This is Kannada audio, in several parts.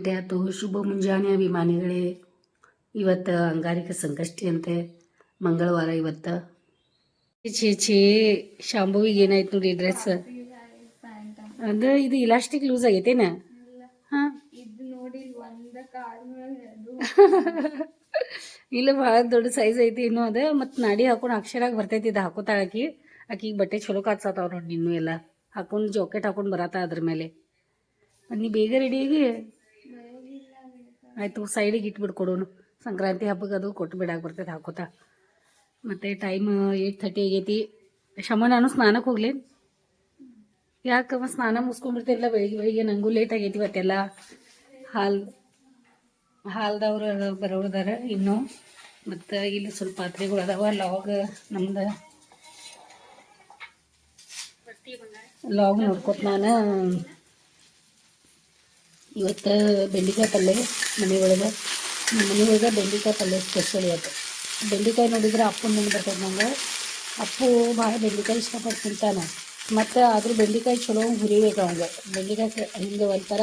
ಗಂಟೆ ಆಯ್ತು. ಶುಭ ಮುಂಜಾನೆ ಅಭಿಮಾನಿಗಳೇ. ಇವತ್ತು ಅಂಗಾರಿಕ ಸಂಕಷ್ಟಿ ಅಂತೆ, ಮಂಗಳವಾರ ಇವತ್ತು. ಛೇ ಶಾಂಭವಿಗೆ ಏನಾಯ್ತು ನೋಡಿ ಡ್ರೆಸ್ ಅದು. ಇದು ಇಲಾಸ್ಟಿಕ್ ಲೂಸ್ ಆಗೈತೇನ? ಹಾಂ ಇಲ್ಲ, ಭಾಳ ದೊಡ್ಡ ಸೈಜ್ ಐತಿ ಇನ್ನೂ ಅದು. ಮತ್ತು ನಾಡಿ ಹಾಕೊಂಡು ಅಕ್ಷರಾಗಿ ಬರ್ತೈತಿ. ಇದು ಹಾಕೋತಾಳಕಿ. ಆಕಿಗೆ ಬಟ್ಟೆ ಚಲೋ ಕಾಡ್ಸತ್ತಾವ ನೋಡಿ. ಇನ್ನೂ ಎಲ್ಲ ಹಾಕೊಂಡು ಜಾಕೆಟ್ ಹಾಕೊಂಡು ಬರತ್ತ ಅದ್ರ ಮೇಲೆ. ನೀ ಬೇಗ ರೆಡಿಯಾಗಿ ಆಯಿತು, ಸೈಡಿಗೆ ಇಟ್ಬಿಟ್ಟು ಕೊಡೋನು. ಸಂಕ್ರಾಂತಿ ಹಬ್ಬಕ್ಕೆ ಅದು ಕೊಟ್ಟು ಬಿಡಾಕೆ ಬರ್ತೈತೆ ಹಾಕೋತಾ. ಮತ್ತು ಟೈಮ್ 8:30 ಆಗೈತಿ. ಶಮ ನಾನು ಸ್ನಾನಕ್ಕೆ ಹೋಗ್ಲಿ. ಯಾಕಮ್ಮ ಸ್ನಾನ ಮುಗಿಸ್ಕೊಂಡ್ಬಿಡ್ತಿಲ್ಲ ಬೆಳಿಗ್ಗೆ ನನಗೂ ಲೇಟ್ ಆಗೈತಿ ಇವತ್ತೆಲ್ಲ. ಹಾಲ್ದವ್ರು ಬರೋದಾರ ಇನ್ನೂ. ಮತ್ತು ಇಲ್ಲಿ ಸ್ವಲ್ಪ ಪಾತ್ರೆಗಳು ಅದಾವ. ಲಾಗ್ ನೋಡ್ಕೊತ ನಾನು ಇವತ್ತು ಬೆಂಡೆಕಾಯಿ ಪಲ್ಯ ಮನೆಯೊಳಗೆ ಬೆಂಡೆಕಾಯಿ ಪಲ್ಯ ಸ್ಪೆಷಲ್ ಇವತ್ತು. ಬೆಂಡೆಕಾಯಿ ನೋಡಿದ್ರೆ ಅಪ್ಪನ ನೆನೆ ಬರ್ತದೆ ನಂಗೆ. ಅಪ್ಪು ಭಾಳ ಬೆಂಡೆಕಾಯಿ ಇಷ್ಟಪಟ್ಟು ತಿಂತಾನೆ. ಮತ್ತು ಆದರೂ ಬೆಂಡೆಕಾಯಿ ಚಲೋ ಹುರಿಬೇಕು ಅವಂಗೆ. ಬೆಂಡೆಕಾಯಿ ಹಿಂಗೆ ಒಂಥರ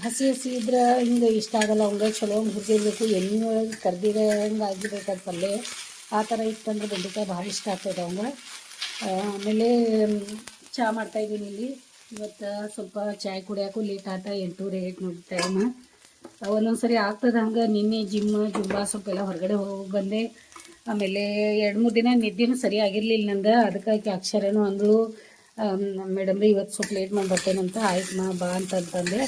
ಹಸಿ ಇದ್ರೆ ಹಿಂಗೆ ಇಷ್ಟ ಆಗಲ್ಲ ಅವಂಗೆ. ಚಲೋ ಹುರಿದಿರ್ಬೇಕು, ಎಣ್ಣೆ ಒಳಗೆ ಕರ್ದಿರೋ ಹಂಗೆ ಆಗಿರ್ಬೇಕಾದ ಪಲ್ಯ. ಆ ಥರ ಇತ್ತಂದ್ರೆ ಬೆಂಡೆಕಾಯಿ ಭಾಳ ಇಷ್ಟ ಆಗ್ತದೆ ಅವಂಗೆ. ಆಮೇಲೆ ಚಹಾ ಮಾಡ್ತಾಯಿದ್ದೀನಿ ಇಲ್ಲಿ. ಇವತ್ತು ಸ್ವಲ್ಪ ಚಾಯ್ ಕುಡಿಯೋಕ್ಕೂ ಲೇಟ್ ಆತ. 8:08 ನೋಡಿ ಟೈಮ್. ಒಂದೊಂದು ಸರಿ ಆಗ್ತದೆ ಹಂಗೆ. ನಿನ್ನೆ ಜುಂಬಾ ಸ್ವಲ್ಪ ಎಲ್ಲ ಹೊರಗಡೆ ಹೋಗಿ ಬಂದೆ. ಆಮೇಲೆ 2-3 ದಿನ ನಿದ್ದೆನೂ ಸರಿ ಆಗಿರಲಿಲ್ಲ ನಂದು. ಅದಕ್ಕಾಗಿ ಅಕ್ಷರನೂ ಅಂದರು, ಮೇಡಮ್ ರೀ ಇವತ್ತು ಸ್ವಲ್ಪ ಲೇಟ್ ಮಾಡಿ ಬರ್ತೇನಂತ. ಆಯ್ತು ಬಾ ಅಂತಂತಂದೆ.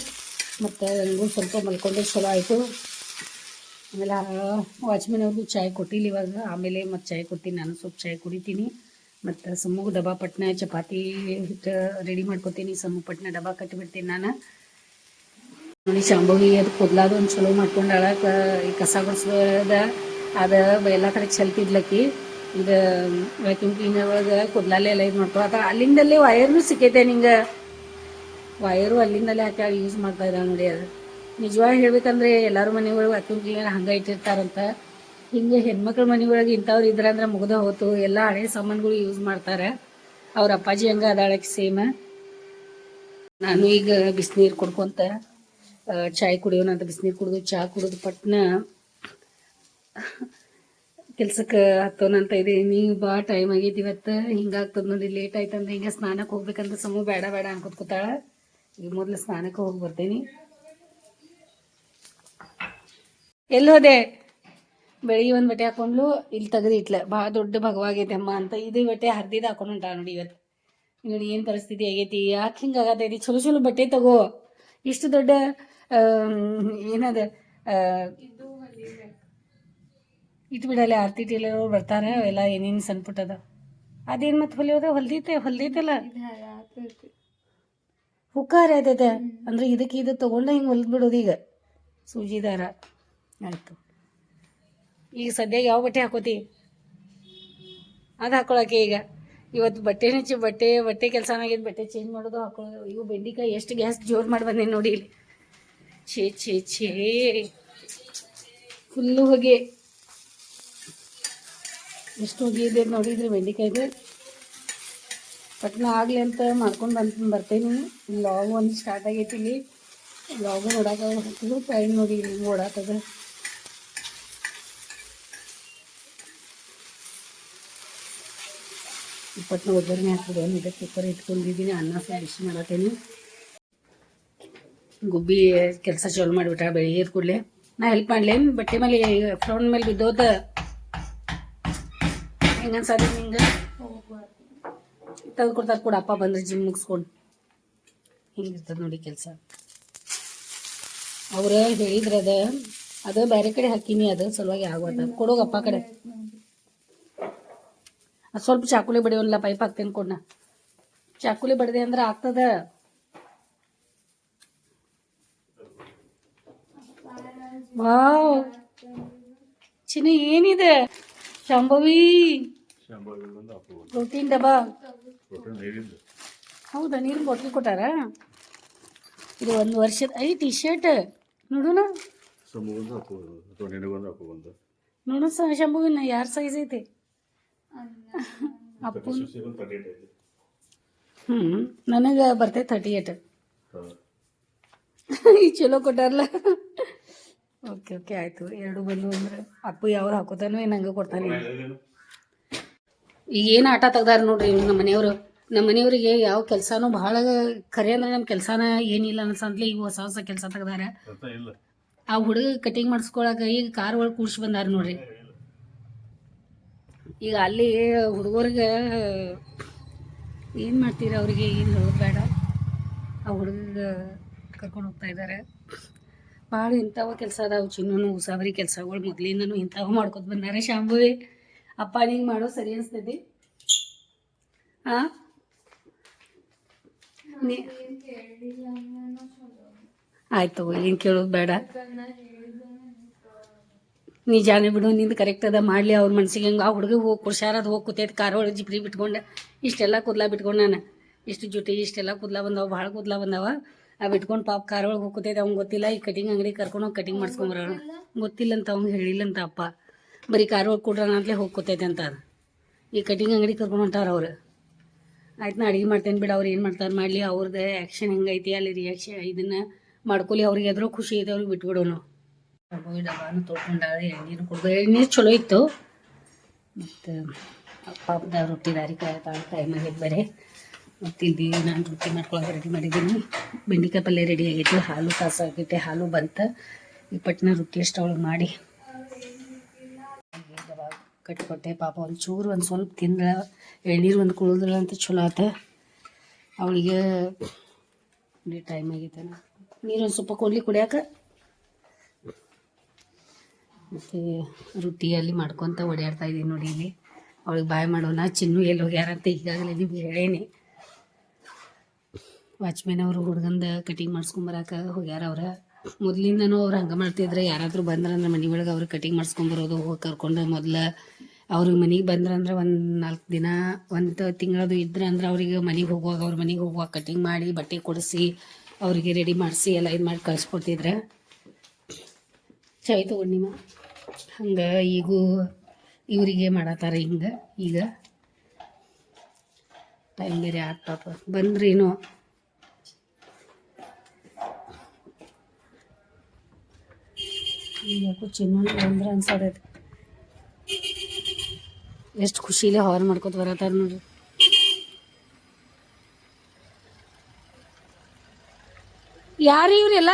ಮತ್ತು ನನಗೂ ಸ್ವಲ್ಪ ಮಲ್ಕೊಂಡೆ ಚಲೋ ಆಯಿತು. ಆಮೇಲೆ ವಾಚ್ಮೆನ್ ಚಾಯ್ ಕೊಟ್ಟಿಲ್ಲ ಇವಾಗ. ಆಮೇಲೆ ಮತ್ತು ಚಾಯ್ ಕೊಡ್ತೀನಿ, ನಾನು ಸ್ವಲ್ಪ ಚಾಯ್ ಕುಡಿತೀನಿ. ಮತ್ತು ಸಮ್ಮಗೂ ಡಬ್ಬಾ ಪಟ್ನ ಚಪಾತಿ ಹಿಟ್ಟು ರೆಡಿ ಮಾಡ್ಕೊತೀನಿ. ಸಮ್ಮು ಪಟ್ನ ಡಬ್ಬಾ ಕಟ್ಟಿಬಿಡ್ತೀನಿ ನಾನು. ನೋಡಿ ಶಾಂಭವಿ ಅದು ಕೂದಲಾದ ಒಂದು ಚಲೋ ಮಾಡ್ಕೊಂಡಾಳ. ಈ ಕಸ ಗುಡಿಸ್ದ ಅದು ಎಲ್ಲ ಕಡೆ ಚೆಲ್ತಿದ್ಲಕ್ಕಿ. ಇದು ವ್ಯಾಕ್ಯೂಮ್ ಕ್ಲೀನರ್ ಒಳಗೆ ಕೂದಲಲ್ಲೇ ಎಲ್ಲ ಇದು ಮಾಡ್ಕೊ. ಅದು ಅಲ್ಲಿಂದಲೇ ವಯರ್ನೂ ಸಿಕ್ಕೈತೆ ನಿಂಗೆ. ವಯರು ಅಲ್ಲಿಂದಲೇ ಹಾಕಿ ಯೂಸ್ ಮಾಡ್ತಾ ಇದ್ದಾಳೆ ನೋಡಿ. ಅದು ನಿಜವಾಗಿ ಹೇಳ್ಬೇಕಂದ್ರೆ ಎಲ್ಲರೂ ಮನೆಯೊಳಗೆ ವ್ಯಾಕ್ಯೂಮ್ ಕ್ಲೀನರ್ ಹಂಗೆ ಇಟ್ಟಿರ್ತಾರಂತ. ಹಿಂಗೆ ಹೆಣ್ಮಕ್ಳ ಮನೆಯೊಳಗೆ ಇಂಥವ್ರು ಇದ್ರಂದ್ರೆ ಮುಗ್ದ ಹೋತು. ಎಲ್ಲ ಹಳೆ ಸಾಮಾನುಗಳು ಯೂಸ್ ಮಾಡ್ತಾರೆ. ಅವ್ರ ಅಪ್ಪಾಜಿ ಹಂಗೆ ಅದಾಳಕ್ಕೆ ಸೇಮ್. ನಾನು ಈಗ ಬಿಸಿನೀರು ಕುಡ್ಕೊಂತ ಚಾಯ್ ಕುಡಿಯೋಣ ಅಂತ ಬಿಸಿನೀರು ಕುಡಿದು ಚಹಾ ಕುಡಿದು ಪಟ್ನ ಕೆಲ್ಸಕ್ಕೆ ಹತ್ತೋಣ ಅಂತ ಇದ್ದೀನಿ. ಬಾ ಟೈಮ್ ಆಗೈತಿ ಇವತ್ತು. ಹಿಂಗಾಗ್ತದೆ ನೋಡಿ. ಲೇಟ್ ಆಯ್ತಂದ್ರೆ ಹಿಂಗೆ ಸ್ನಾನಕ್ಕೆ ಹೋಗ್ಬೇಕಂತ ಸಮೂ ಬೇಡ ಅನ್ಕೊತ್ಕೊತಾಳ. ಈಗ ಮೊದಲು ಸ್ನಾನಕ್ಕೆ ಹೋಗಿ ಬರ್ತೀನಿ. ಎಲ್ಲಿ ಹೋದೆ? ಬೆಳಿಗ್ಗೆ ಒಂದು ಬಟ್ಟೆ ಹಾಕೊಂಡ್ಲು, ಇಲ್ಲಿ ತೆಗೆದು ಇಟ್ಲ. ಭಾಳ ದೊಡ್ಡ ಭಗವಾಗೈತೆ ಅಮ್ಮ ಅಂತ. ಇದು ಬಟ್ಟೆ ಹರಿದಿದ್ದು ಹಾಕೊಂಡು ಹೊಂಟ ನೋಡಿ ಇವತ್ತು. ನೋಡಿ ಏನು ಪರಿಸ್ಥಿತಿ ಆಗೈತಿ. ಯಾಕೆ ಹಿಂಗೆ ಆಗತೈತಿ? ಚಲೋ ಬಟ್ಟೆ ತಗೋ. ಇಷ್ಟು ದೊಡ್ಡ ಏನದ ಇಟ್ಟು ಬಿಡಲ್ಲ. ಆರ್ತಿ ಟೇಲರ್ ಅವ್ರು ಬರ್ತಾರೆ. ಅವೆಲ್ಲ ಏನೇನು ಸಣ್ಣ ಪುಟ್ಟದ ಅದೇನು ಮತ್ತು ಹೊಲ್ದೈತಲ್ಲ ಹುಕ್ಕಾರ ಆಯ್ತೈತೆ ಅಂದ್ರೆ ಇದಕ್ಕೆ ಇದು ತೊಗೊಂಡು ಹಿಂಗೆ ಹೊಲ್ದು ಬಿಡೋದು. ಈಗ ಸೂಜಿ ದಾರ ಆಯಿತು. ಈಗ ಸದ್ಯಕ್ಕೆ ಯಾವ ಬಟ್ಟೆ ಹಾಕೋತಿ? ಅದು ಹಾಕೊಳಕ್ಕೆ ಈಗ ಇವತ್ತು ಬಟ್ಟೆ ಕೆಲಸನಾಗಿದ್ದು ಬಟ್ಟೆ ಚೇಂಜ್ ಮಾಡೋದು ಹಾಕೊಳ್ಳೋದು. ಇವು ಬೆಂಡೆಕಾಯಿ ಎಷ್ಟು ಗ್ಯಾಸ್ ಜೋರು ಮಾಡಿ ಬಂದೇನೆ ನೋಡಿ ಇಲ್ಲಿ. ಛೇ ಫುಲ್ಲು ಹೊಗೆ. ಎಷ್ಟು ಹೊಗೆ ಇದೆ ನೋಡಿದ್ರಿ ಬೆಂಡೆಕಾಯ್ದು. ಪಟ್ನ ಆಗಲಿ ಅಂತ ಮಾಡ್ಕೊಂಡು ಬರ್ತೇನೆ. ಲಾಗ್ ಒಂದು ಸ್ಟಾರ್ಟ್ ಆಗೈತಿ. ಇಲ್ಲಿ ಲಾಗು ನೋಡೋಕೆ ಹಾಕಿದ್ರು ಟೈಮ್ ನೋಡಿ ಇಲ್ಲಿ ಓಡಾತದ. ಪಟ್ನ ಒಗ್ಗರಣೆ ಹಾಕಿದ್ರು. ಇದಕ್ಕೆ ಕುಕ್ಕರ್ ಇಟ್ಕೊಂಡಿದ್ದೀನಿ. ಅನ್ನ ಸಾರು ಬಿಸಿ ಮಾಡತ್ತೇನೆ. ಗುಬ್ಬಿ ಕೆಲಸ ಚಾಲು ಮಾಡಿಬಿಟ್ಟ ಬೆಳಿಗ್ಗೆ ಕೂಡಲೇ. ನಾ ಹೆಲ್ಪ್ ಮಾಡ್ಲೇನು? ಬಟ್ಟೆ ಮೇಲೆ ಫ್ರೌಂಡ್ ಮೇಲೆ ಬಿದ್ದೋದ ಹೆಂಗೆ ಅನ್ಸದ ನಿಂಗೆ? ತೆಗೆದು ಕೊಡ್ತಾರೆ ಕೂಡ ಅಪ್ಪ ಬಂದ್ರೆ ಜಿಮ್ ಮುಗಿಸ್ಕೊಂಡು. ಹಿಂಗಿರ್ತದೆ ನೋಡಿ ಕೆಲಸ. ಅವ್ರು ಹೇಳಿದ್ರೆ ಅದು ಬೇರೆ ಕಡೆ ಹಾಕಿನಿ. ಅದು ಸಲುವಾಗಿ ಆಗೋದ. ಕೊಡೋಗಪ್ಪ ಕಡೆ. ಅದು ಸ್ವಲ್ಪ ಚಾಕುಲಿ ಬಡಿಯೋಲ್ಲ. ಪೈಪ್ ಹಾಕ್ತೇನೆ ಕೊಡ್ನ. ಚಾಕುಲಿ ಬಡಿದೆ ಅಂದ್ರೆ ಆಗ್ತದ. ವಾವ್ ಚಿನ್ನ ಏನಿದೆ? ಶಾಂಭವಿ ಪ್ರೋಟೀನ್ ಡಬ್ಬಾ. ಹೌದಾ? ನೀರು ಬಾಟ್ಲಿ ಕೊಟ್ಟಾರ? ಇದು 1 ವರ್ಷದ ಟಿ ಶರ್ಟ್ ನೋಡೋಣ. ನೋಡು ಶಾಂಭವಿನ ಯಾರ ಸೈಜ್ ಐತೆ? ಅಪ್ಪು ನನಗೆ ಬರ್ತೈತೆ 38. ಈ ಚಲೋ ಕೊಟ್ಟಾರಲ್ಲ. ಓಕೆ ಓಕೆ ಆಯಿತು. ಎರಡು ಬಂದು ಅಂದ್ರೆ ಅಪ್ಪು ಯಾವ್ದು ಹಾಕೋತಾನೋ ಏನು ಹಂಗೆ ಕೊಡ್ತಾನೆ. ಈಗ ಏನು ಆಟ ತೆಗ್ದಾರ ನೋಡ್ರಿ ನಮ್ಮ ಮನೆಯವರು. ನಮ್ಮ ಮನೆಯವ್ರಿಗೆ ಯಾವ ಕೆಲಸನೂ ಭಾಳ ಖರೆ ಅಂದ್ರೆ ನಮ್ಮ ಕೆಲಸನ ಏನಿಲ್ಲ ಅನ್ಸಂತ್ಲೆ ಈಗ ಹೊಸ ಹೊಸ ಕೆಲಸ ತೆಗ್ದಾರ. ಆ ಹುಡುಗ ಕಟಿಂಗ್ ಮಾಡಿಸ್ಕೊಳಕ್ಕೆ ಈಗ ಕಾರ್ ಒಳಗೆ ಕೂಡ್ಸಿ ಬಂದಾರ ನೋಡ್ರಿ. ಈಗ ಅಲ್ಲಿ ಹುಡುಗರಿಗೆ ಏನು ಮಾಡ್ತೀರ ಅವ್ರಿಗೆ ಏನು ಹೇಳೋದು ಬೇಡ. ಆ ಹುಡುಗ ಕರ್ಕೊಂಡು ಹೋಗ್ತಾ ಇದ್ದಾರೆ. ಭಾಳ ಇಂಥವು ಕೆಲಸ ಅದಾವು ಚಿನ್ನೂ ಉಸಾಬರಿ ಕೆಲಸಗಳು ಮೊದಲಿಂದನೂ ಇಂಥವು ಮಾಡ್ಕೊತ ಬಂದಾರೆ. ಶಾಂಭವಿ ಅಪ್ಪ ನಿಂಗೆ ಮಾಡೋ ಸರಿ ಅನಿಸ್ತೈತಿ? ಹಾಂ ಆಯ್ತು ಏನು ಕೇಳೋದು ಬೇಡ. ನೀ ಜಾನೆ ಬಿಡು, ನಿಂದು ಕರೆಕ್ಟ್ ಅದ ಮಾಡಲಿ. ಅವ್ರ ಮನ್ಸಿಗೆ ಹೆಂಗೆ ಆ ಹುಡುಗ ಹೋಗಿ ಕುರ್ಸಾರದು ಹೋಗಿ ಕೂತೈತೆ ಕಾರ್ ಒಳಗೆ ಜಿಪ್ರಿ ಬಿಟ್ಕೊಂಡು ಇಷ್ಟೆಲ್ಲ ಕೂದಲ ಬಿಟ್ಕೊಂಡು ನಾನು ಇಷ್ಟು ಜುಟಿ ಇಷ್ಟೆಲ್ಲ ಕೂದಲ ಬಂದಾವ, ಭಾಳ ಕೂದಲ ಬಂದಾವ. ಆ ಬಿಟ್ಕೊಂಡು ಪಾಪ ಕಾರ್ ಒಳಗೆ ಹೋಗಿ ಕೂತೈತೆ. ಅವ್ನು ಗೊತ್ತಿಲ್ಲ ಈ ಕಟಿಂಗ್ ಅಂಗಡಿ ಕರ್ಕೊಂಡು ಹೋಗಿ ಕಟಿಂಗ್ ಮಾಡಿಸ್ಕೊಂಬರೋಣ. ಗೊತ್ತಿಲ್ಲ ಅಂತ ಅವ್ನಿಗೆ ಹೇಳಿಲ್ಲಂತ ಅಪ್ಪ. ಬರೀ ಕಾರ್ ಒಳಗೆ ಕೊಡ್ರೋಣ ಅಂತಲೇ ಹೋಗಿ ಕೂತೈತೆ ಅಂತ. ಈ ಕಟಿಂಗ್ ಅಂಗಡಿ ಕರ್ಕೊಂಡು ಹೊಂಟಾರ ಅವ್ರು. ಆಯ್ತು ನಾ ಅಡುಗೆ ಮಾಡ್ತೇನೆ ಬಿಡು, ಅವ್ರು ಏನು ಮಾಡ್ತಾರೆ ಮಾಡಲಿ. ಅವ್ರದ್ದು ಆ್ಯಕ್ಷನ್ ಹೆಂಗೈತಿ ಅಲ್ಲಿ ರಿಯಾಕ್ಷನ್ ಇದನ್ನು ಮಾಡ್ಕೊಲಿ. ಅವ್ರಿಗೆ ಎದ್ರೂ ಖುಷಿ ಐತೆ ಅವ್ರಿಗೆ ಬಿಟ್ಬಿಡೋನು. ಡಬ್ಬಾನು ತೊಳ್ಕೊಂಡಾಳೆ. ಎಳ್ನೀರು ಕುಡ್ದು ಎಳ್ನೀರು ಚಲೋ ಇತ್ತು. ಮತ್ತು ಪಾಪದ ರೊಟ್ಟಿ ದಾರಿ ಕಾಯ್ತಾಳೆ. ಟೈಮ್ ಆಗೈತೆ ಬೇರೆ. ಮತ್ತು ಇಲ್ಲಿ ನಾನು ರೊಟ್ಟಿ ಮಾಡ್ಕೊಳಕ್ಕೆ ರೆಡಿ ಮಾಡಿದ್ದೀನಿ. ಬೆಂಡೆಕಾಯಿ ಪಲ್ಯ ರೆಡಿ ಆಗೈತಿ. ಹಾಲು ಕಾಸಾಗೈತೆ. ಹಾಲು ಬಂತು. ಈ ಪಟ್ಟಿನ ರೊಟ್ಟಿ ಅಷ್ಟು ಅವಳಿಗೆ ಮಾಡಿ ಕಟ್ಟಿಕೊಟ್ಟೆ. ಪಾಪ ಒಂಚೂರು ಒಂದು ಸ್ವಲ್ಪ ತಿಂದ ಎಳ್ನೀರು ಒಂದು ಕುಳಿದ್ರ ಅಂತ ಚಲೋ ಆತ ಅವಳಿಗೆ. ಟೈಮ್ ಆಗೈತೆ. ನೀರು ಒಂದು ಸ್ವಲ್ಪ ಕೊಡ್ಲಿ ಕುಡಿಯೋಕೆ. ಮತ್ತು ರೊಟ್ಟಿಯಲ್ಲಿ ಮಾಡ್ಕೊತ ಓಡಾಡ್ತಾ ಇದ್ದೀನಿ ನೋಡಿ. ಇಲ್ಲಿ ಅವಳಿಗೆ ಬಾಯ್ ಮಾಡೋಣ. ಚಿನ್ನು ಎಲ್ಲಿ ಹೋಗ್ಯಾರಂತ ಈಗಾಗಲೇ ನಿಮ್ಗೆ ಹೇಳೇನಿ. ವಾಚ್ಮ್ಯಾನ್ ಅವರು ಹುಡುಗಂದ ಕಟಿಂಗ್ ಮಾಡಿಸ್ಕೊಂಬರಕ್ಕೆ ಹೋಗ್ಯಾರ. ಅವ್ರ ಮೊದಲಿಂದನೂ ಅವ್ರು ಹಂಗೆ ಮಾಡ್ತಿದ್ರೆ ಯಾರಾದರೂ ಬಂದ್ರಂದ್ರೆ ಮನೆ ಒಳಗೆ ಅವ್ರಿಗೆ ಕಟಿಂಗ್ ಮಾಡಿಸ್ಕೊಂಬರೋದು ಹೋಗಿ ಕರ್ಕೊಂಡು. ಮೊದಲು ಅವ್ರಿಗೆ ಮನೆಗೆ ಬಂದ್ರಂದ್ರೆ ಒಂದು 4 ದಿನ ಒಂದು ತಿಂಗಳದು ಇದ್ರೆ ಅಂದ್ರೆ ಅವ್ರಿಗೆ ಮನೆಗೆ ಹೋಗುವಾಗ ಅವ್ರ ಮನೆಗೆ ಹೋಗುವಾಗ ಕಟಿಂಗ್ ಮಾಡಿ ಬಟ್ಟೆ ಕೊಡಿಸಿ ಅವರಿಗೆ ರೆಡಿ ಮಾಡಿಸಿ ಎಲ್ಲ ಇದು ಮಾಡಿ ಕಳಿಸ್ಕೊಡ್ತಿದ್ರೆ ಚಾಯ್ ತೊಗೊಂಡು ನಿಮ್ಮ ಹಂಗೆ. ಈಗೂ ಇವರಿಗೆ ಮಾಡತ್ತಾರೆ ಹಿಂಗೆ. ಈಗ ಟೈಮ್ ಬೇರೆ ಆಗ್ತಾಪ ಬಂದ್ರೇನು. ಈಗ ಚಿನ್ನ ಬಂದ್ರೆ ಅನ್ಸೋದೈತೆ. ಎಷ್ಟು ಖುಷಿಲೇ ಹಾರ್ನ್ ಮಾಡ್ಕೊತ ಬರತ್ತಾರ ನೋಡ್ರಿ. ಯಾರು ಇವ್ರೆಲ್ಲ?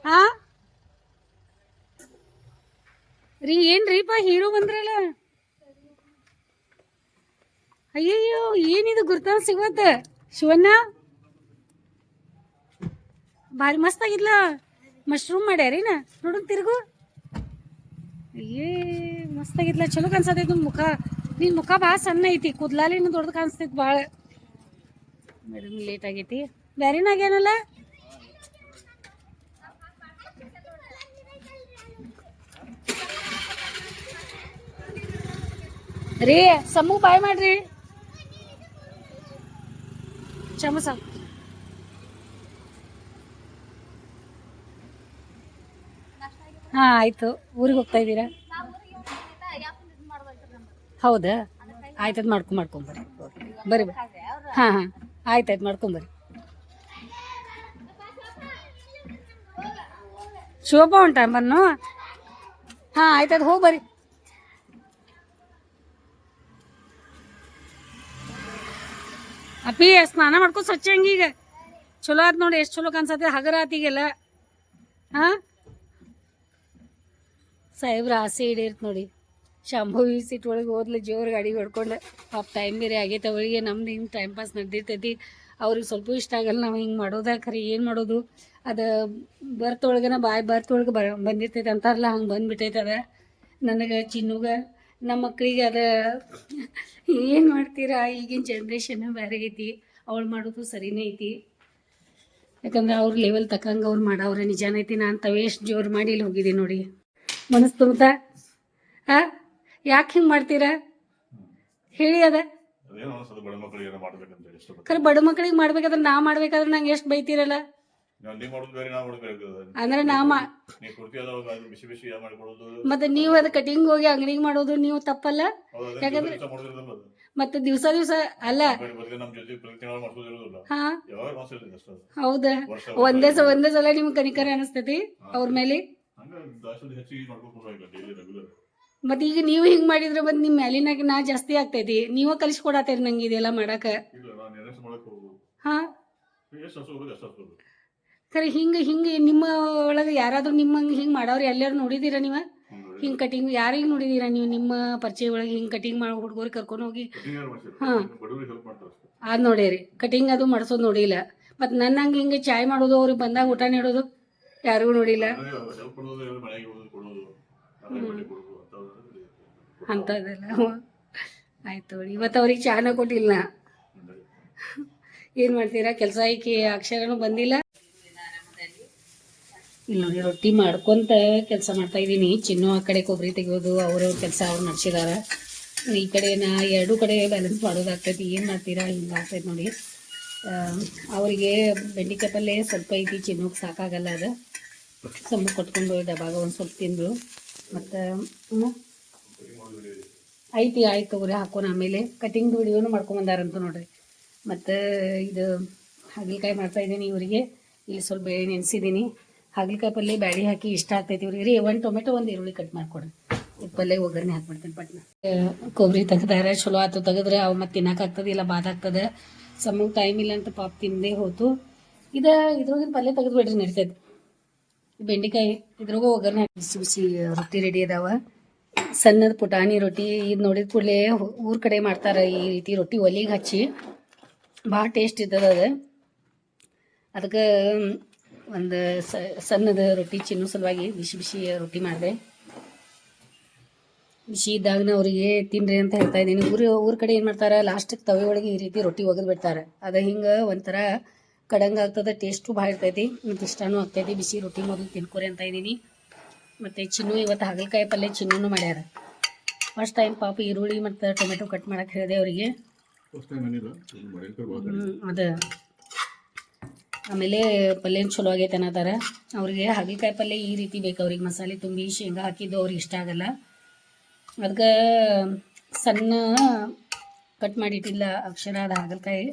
ಹಾಂ ರೀ ಏನ್ರೀಪ ಹೀರೋ ಬಂದ್ರಲ್ಲ? ಅಯ್ಯಯ್ಯೋ ಏನಿದು ಗುರ್ತಾನ ಸಿಗೋತ್ತ? ಶಿವಣ್ಣ ಭಾರಿ ಮಸ್ತ್ ಆಗಿದ್ಲ. ಮಶ್ರೂಮ್ ಮಾಡ್ಯಾರೀನ ನೋಡೋಣ ತಿರುಗು. ಅಯ್ಯೇ ಮಸ್ತ್ ಆಗಿದ್ಲ. ಚಲೋ ಕಾಣಿಸ್ತೈತಿ ಮುಖ. ನಿನ್ನ ಮುಖ ಭಾಳ ಸಣ್ಣ ಐತಿ. ಕೂದ್ಲಾಲಿನ ದೊಡ್ಡದು ಕಾಣಿಸ್ತೈತಿ ಭಾಳ. ಮೇಡಮ್ ಲೇಟ್ ಆಗೈತಿ. ಬ್ಯಾರಿನಾಗೇನಲ್ಲ ರೀ. ಸಮೂ ಬಾಯ್ ಮಾಡ್ರಿ. ಚಮಚ ಹಾಂ ಆಯಿತು. ಊರಿಗೆ ಹೋಗ್ತಾ ಇದ್ದೀರಾ? ಹೌದಾ ಆಯ್ತದ. ಮಾಡ್ಕೊಂಬರ್ರಿ ಬರ್ರಿ. ಹಾಂ ಹಾಂ ಆಯ್ತಾಯ್ತು ಮಾಡ್ಕೊಂಬರ್ರಿ. ಶಿವಪ್ಪ ಉಂಟ ಬನ್ನು. ಹಾಂ ಆಯ್ತಾಯ್ತು ಹೋಗಿ ಬರ್ರಿ. ಅಪ್ಪಿ ಸ್ನಾನ ಮಾಡ್ಕೊಂಡು ಸ್ವಚ್ಛ ಹಂಗೀಗ ಚಲೋ ಆಯ್ತು ನೋಡಿ. ಎಷ್ಟು ಚಲೋ ಕಾಣಿಸತ್ತೆ ಹಗರ ಆತಿಗೆಲ್ಲ. ಹಾಂ ಸಾಹೇಬ್ರ ಆಸೆ ಇಡೀರ್ತು ನೋಡಿ. ಶಾಂಭವಿ ಸೀಟ್ ಒಳಗೆ ಹೋದ್ಲು ಜೋರು ಗಾಡಿ ಹೊಡ್ಕೊಂಡು. ಪಾಪ ಟೈಮ್ ಬೇರೆ ಆಗೈತೆ ಅವಳಿಗೆ. ನಮ್ದು ಹಿಂಗೆ ಟೈಮ್ ಪಾಸ್ ನಡೆದಿರ್ತೈತಿ. ಅವ್ರಿಗೆ ಸ್ವಲ್ಪ ಇಷ್ಟ ಆಗಲ್ಲ ನಾವು ಹಿಂಗೆ ಮಾಡೋದ. ಖರೆ ಏನು ಮಾಡೋದು, ಅದು ಬರ್ತೊಳಗನ ಬರ್ತೊಳಗೆ ಬಂದಿರ್ತೈತೆ ಅಂತಾರಲ್ಲ ಹಂಗೆ ಬಂದುಬಿಟ್ಟೈತೆ. ಅದ ನನಗೆ ಚಿನ್ನುಗೆ ನಮ್ಮ ಮಕ್ಕಳಿಗೆ ಅದ ಏನು ಮಾಡ್ತೀರಾ. ಈಗಿನ ಜನ್ರೇಷನ್ ಬೇರೆ ಐತಿ. ಅವಳು ಮಾಡೋದು ಸರಿನೇ ಐತಿ. ಯಾಕಂದ್ರೆ ಅವ್ರ ಲೆವೆಲ್ ತಕ್ಕಂಗೆ ಅವ್ರು ಮಾಡವ್ರೆ ನಿಜಾನೈತಿ. ನಾನು ತವೇಷ್ಟು ಜೋರು ಮಾಡಿ ಇಲ್ಲಿ ಹೋಗಿದ್ದೀನಿ ನೋಡಿ. ಮನಸ್ಸು ತುಂಬುತ್ತಾ? ಹಾಂ ಯಾಕೆ ಹಿಂಗೆ ಮಾಡ್ತೀರಾ ಹೇಳಿ. ಅದ ಖರೆ ಬಡ ಮಕ್ಳಿಗೆ ಮಾಡ್ಬೇಕಾದ್ರೆ ನಾ ಮಾಡ್ಬೇಕಾದ್ರೆ ನಂಗೆ ಎಷ್ಟು ಬೈತೀರಲ್ಲ. ನೀ ಮಾಡೋದು ಬೇರೆ, ನಾವು ಮಾಡೋದು ಬೇರೆ. ಅಂದ್ರೆ ನೀ ಕುರ್ತಿ ಅದಾಗ ಅದು ಬಿಸಿ ಬಿಸಿ ಮಾಡಿಕೊಡೋದು. ಮತ್ತೆ ನೀವು ಅದು ಕಟಿಂಗ್ ಹೋಗಿ ಅಂಗಡಿಗೆ ಮಾಡೋದು ನೀವು ತಪ್ಪಲ್ಲ. ಯಾಕಂದ್ರೆ ಮಾಡೋದಿರಲ್ಲ ಅದು. ಮತ್ತೆ ದಿವಸ ಅಲ್ಲ. ನಮ್ಮ ಜೊತೆ ಪ್ರತಿ ತಿಂಗಳು ಮಾಡ್ಸೋದಿರೋದಿಲ್ಲ. ಹಾ ಯಾವಾಗ ಮಾಡ್ಸಿಲ್ಲ ಅಷ್ಟೇ. ಹೌದಾ, ಒಂದೇ ಸಲ ನಿಮ್ಗೆ ಕನಿಕರ ಅನಿಸ್ತೈತಿ ಅವ್ರ ಮೇಲೆ. ಹಂಗ ಹೆಚ್ಚಿಗೆ ಮಾಡ್ಕೊಂಡು ಡೈಲಿ ರೆಗ್ಯುಲರ್. ಮತ್ತೆ ಈಗ ನೀವು ಹಿಂಗ್ ಮಾಡಿದ್ರೆ ಮತ್ತೆ ನಿಮ್ಮ ಮ್ಯಾಲಿನಾಗ ನಾ ಜಾಸ್ತಿ ಆಗ್ತೈತಿ. ನೀವ ಕಲಿಸ್ಕೊಡತ್ತೀರಿ ನಂಗೆ ಇದೆಲ್ಲ ಮಾಡಾಕ. ಇಲ್ಲ, ನಾನು ಎನಸ್ ಮಾಡಕ್ ಹೋಗುದು. ಹಾ ಎಷ್ಟು ಹಸೋದು ಎಷ್ಟು ಹಸೋದು. ಸರಿ, ಹಿಂಗೆ ನಿಮ್ಮ ಒಳಗೆ ಯಾರಾದ್ರೂ ನಿಮ್ಮಂಗೆ ಹಿಂಗೆ ಮಾಡೋರು ಎಲ್ಲರೂ ನೋಡಿದೀರಾ ನೀವು? ಹಿಂಗೆ ಕಟಿಂಗ್ ಯಾರಿಗೆ ನೋಡಿದೀರಾ ನೀವು ನಿಮ್ಮ ಪರಿಚಯ ಒಳಗೆ ಹಿಂಗೆ ಕಟಿಂಗ್ ಮಾಡೋ ಹುಡುಗರಿಗೆ ಕರ್ಕೊಂಡು ಹೋಗಿ? ಹಾಂ, ಅದು ನೋಡೇರಿ. ಕಟಿಂಗ್ ಅದು ಮಾಡಿಸೋದು ನೋಡಿಲ್ಲ. ಮತ್ತು ನನ್ನಂಗೆ ಹಿಂಗೆ ಚಾಯ್ ಮಾಡೋದು, ಅವ್ರಿಗೆ ಬಂದಾಗ ಊಟ ನೀಡೋದು ಯಾರಿಗೂ ನೋಡಿಲ್ಲ. ಅಂಥದ್ದೆಲ್ಲ ಆಯ್ತು. ಇವತ್ತು ಅವ್ರಿಗೆ ಚಾನ ಕೊಟ್ಟಿಲ್ಲ. ಏನು ಮಾಡ್ತೀರಾ, ಕೆಲಸ ಐಕಿ ಅಕ್ಷರನೂ ಬಂದಿಲ್ಲ. ಇಲ್ಲಿ ನೋಡಿ ರೊಟ್ಟಿ ಮಾಡ್ಕೊಂತ ಕೆಲಸ ಮಾಡ್ತಾ ಇದ್ದೀನಿ. ಚಿನ್ನು ಆ ಕಡೆ ಕೊಬ್ಬರಿ ತೆಗೆಯೋದು ಅವ್ರವ್ರ ಕೆಲಸ ಅವ್ರು ನಡೆಸಿದಾರ. ಈ ಕಡೆ ನಾ ಎರಡೂ ಕಡೆ ಬ್ಯಾಲೆನ್ಸ್ ಮಾಡೋದಾಗ್ತೈತಿ. ಏನು ಮಾಡ್ತೀರಾ, ಹಿಂಗೆ ಆಗ್ತೈತೆ ನೋಡಿ. ಅವರಿಗೆ ಬೆಂಡೆಕಾಯಿ ಪಲ್ಯ ಸ್ವಲ್ಪ ಐತಿ, ಚಿನ್ನೋಗಿ ಸಾಕಾಗಲ್ಲ. ಅದು ಸಮ್ಮ ಕೊಟ್ಕೊಂಡು ಡಬ್ಬಾಗ ಒಂದು ಸ್ವಲ್ಪ ತಿಂದು ಮತ್ತು ಐತಿ. ಆಯ್ತು ತಗೋರಿ, ಹಾಕೋಣ. ಆಮೇಲೆ ಕಟಿಂಗ್ ವಿಡಿಯೋನು ಮಾಡ್ಕೊಂಬಂದಾರಂತ ನೋಡ್ರಿ. ಮತ್ತು ಇದು ಹಾಗಲಕಾಯಿ ಮಾಡ್ತಾಯಿದ್ದೀನಿ ಇವರಿಗೆ. ಇಲ್ಲಿ ಸ್ವಲ್ಪ ಬೇಳೆ ನೆನೆಸಿದ್ದೀನಿ. ಹಾಗಲಕಾಯಿ ಪಲ್ಯ ಬ್ಯಾಡಿ ಹಾಕಿ ಇಷ್ಟ ಆಗ್ತೈತಿ ಇವ್ರಿಗೆ ರೀ. ಒಂದು ಟೊಮೆಟೊ ಒಂದು ಈರುಳ್ಳಿ ಕಟ್ ಮಾಡಿಕೊಡ್ರಿ. ಪಲ್ಯ ಒಗ್ಗರಣೆ ಹಾಕ್ಬಿಡ್ತೀನಿ ಪಟ್ನ. ಕೊಬ್ಬರಿ ತೆಗ್ದಾರೆ, ಚಲೋ ಆಯ್ತು. ತೆಗೆದ್ರೆ ಅವು ಮತ್ತೆ ತಿನ್ನೋಕ್ಕಾಗ್ತದೆ ಇಲ್ಲ ಬಾದಾಗ್ತದೆ. ಸಮ್ಮಗೆ ಟೈಮ್ ಇಲ್ಲ ಅಂತ ಪಾಪ ತಿಂದೇ ಹೋತು. ಇದ್ರೊಳಗಿನ ಪಲ್ಯ ತೆಗೆದು ಬಿಡ್ರಿ, ನಡೀತೈತೆ. ಬೆಂಡೆಕಾಯಿ ಇದ್ರಾಗೂ ಒಗ್ಗರಣೆ ಬಿಸಿ ಬಿಸಿ ರೊಟ್ಟಿ ರೆಡಿ ಅದಾವ. ಸಣ್ಣದ ಪುಟಾಣಿ ರೊಟ್ಟಿ. ಇದು ನೋಡಿದ ಕೂಡಲೇ ಊರ ಕಡೆ ಮಾಡ್ತಾರೆ ಈ ರೀತಿ ರೊಟ್ಟಿ ಒಲೆಗೆ ಹಚ್ಚಿ. ಭಾಳ ಟೇಸ್ಟ್ ಇರ್ತದೆ ಅದು. ಅದಕ್ಕೆ ಒಂದು ಸಣ್ಣದ ರೊಟ್ಟಿ ಚಿನ್ನು ಸಲುವಾಗಿ ಬಿಸಿ ಬಿಸಿ ರೊಟ್ಟಿ ಮಾಡಿದೆ. ಬಿಸಿ ಇದ್ದಾಗ ಅವರಿಗೆ ತಿನ್ನಿರಿ ಅಂತ ಹೇಳ್ತಾ ಇದ್ದೀನಿ. ಊರ ಕಡೆ ಏನು ಮಾಡ್ತಾರೆ, ಲಾಸ್ಟಿಗೆ ತವೆ ಒಳಗೆ ಈ ರೀತಿ ರೊಟ್ಟಿ ಒಗೆದು ಬಿಡ್ತಾರೆ. ಅದು ಹಿಂಗೆ ಒಂಥರ ಕಡಂಗ ಆಗ್ತದೆ. ಟೇಸ್ಟು ಭಾಳ ಇರ್ತೈತಿ ಮತ್ತು ಇಷ್ಟನೂ ಆಗ್ತೈತಿ. ಬಿಸಿ ರೊಟ್ಟಿ ಮೊದಲು ತಿನ್ಕೊರಿ ಅಂತ ಇದ್ದೀನಿ. ಮತ್ತು ಚಿನ್ನು ಇವತ್ತು ಹಾಗಲಕಾಯಿ ಪಲ್ಯ ಚಿನ್ನೂ ಮಾಡ್ಯಾರ. ಫಸ್ಟ್ ಟೈಮ್ ಪಾಪ ಈರುಳ್ಳಿ ಮತ್ತು ಟೊಮೆಟೊ ಕಟ್ ಮಾಡೋಕ್ಕೆ ಹೇಳಿದೆ ಅವರಿಗೆ. ಅದು ಆಮೇಲೆ ಪಲ್ಯನ ಚಲೋ ಆಗೈತೆ ಅನ್ನತಾರೆ. ಅವ್ರಿಗೆ ಹಾಗಲಕಾಯಿ ಪಲ್ಯ ಈ ರೀತಿ ಬೇಕು. ಅವ್ರಿಗೆ ಮಸಾಲೆ ತುಂಬಿ ಶೇಂಗಾ ಹಾಕಿದ್ದು ಅವ್ರಿಗೆ ಇಷ್ಟ ಆಗಲ್ಲ. ಅದಕ್ಕೆ ಸಣ್ಣ ಕಟ್ ಮಾಡಿಟ್ಟಿಲ್ಲ ಅಕ್ಷರ ಅದು ಹಾಗಲಕಾಯಿ.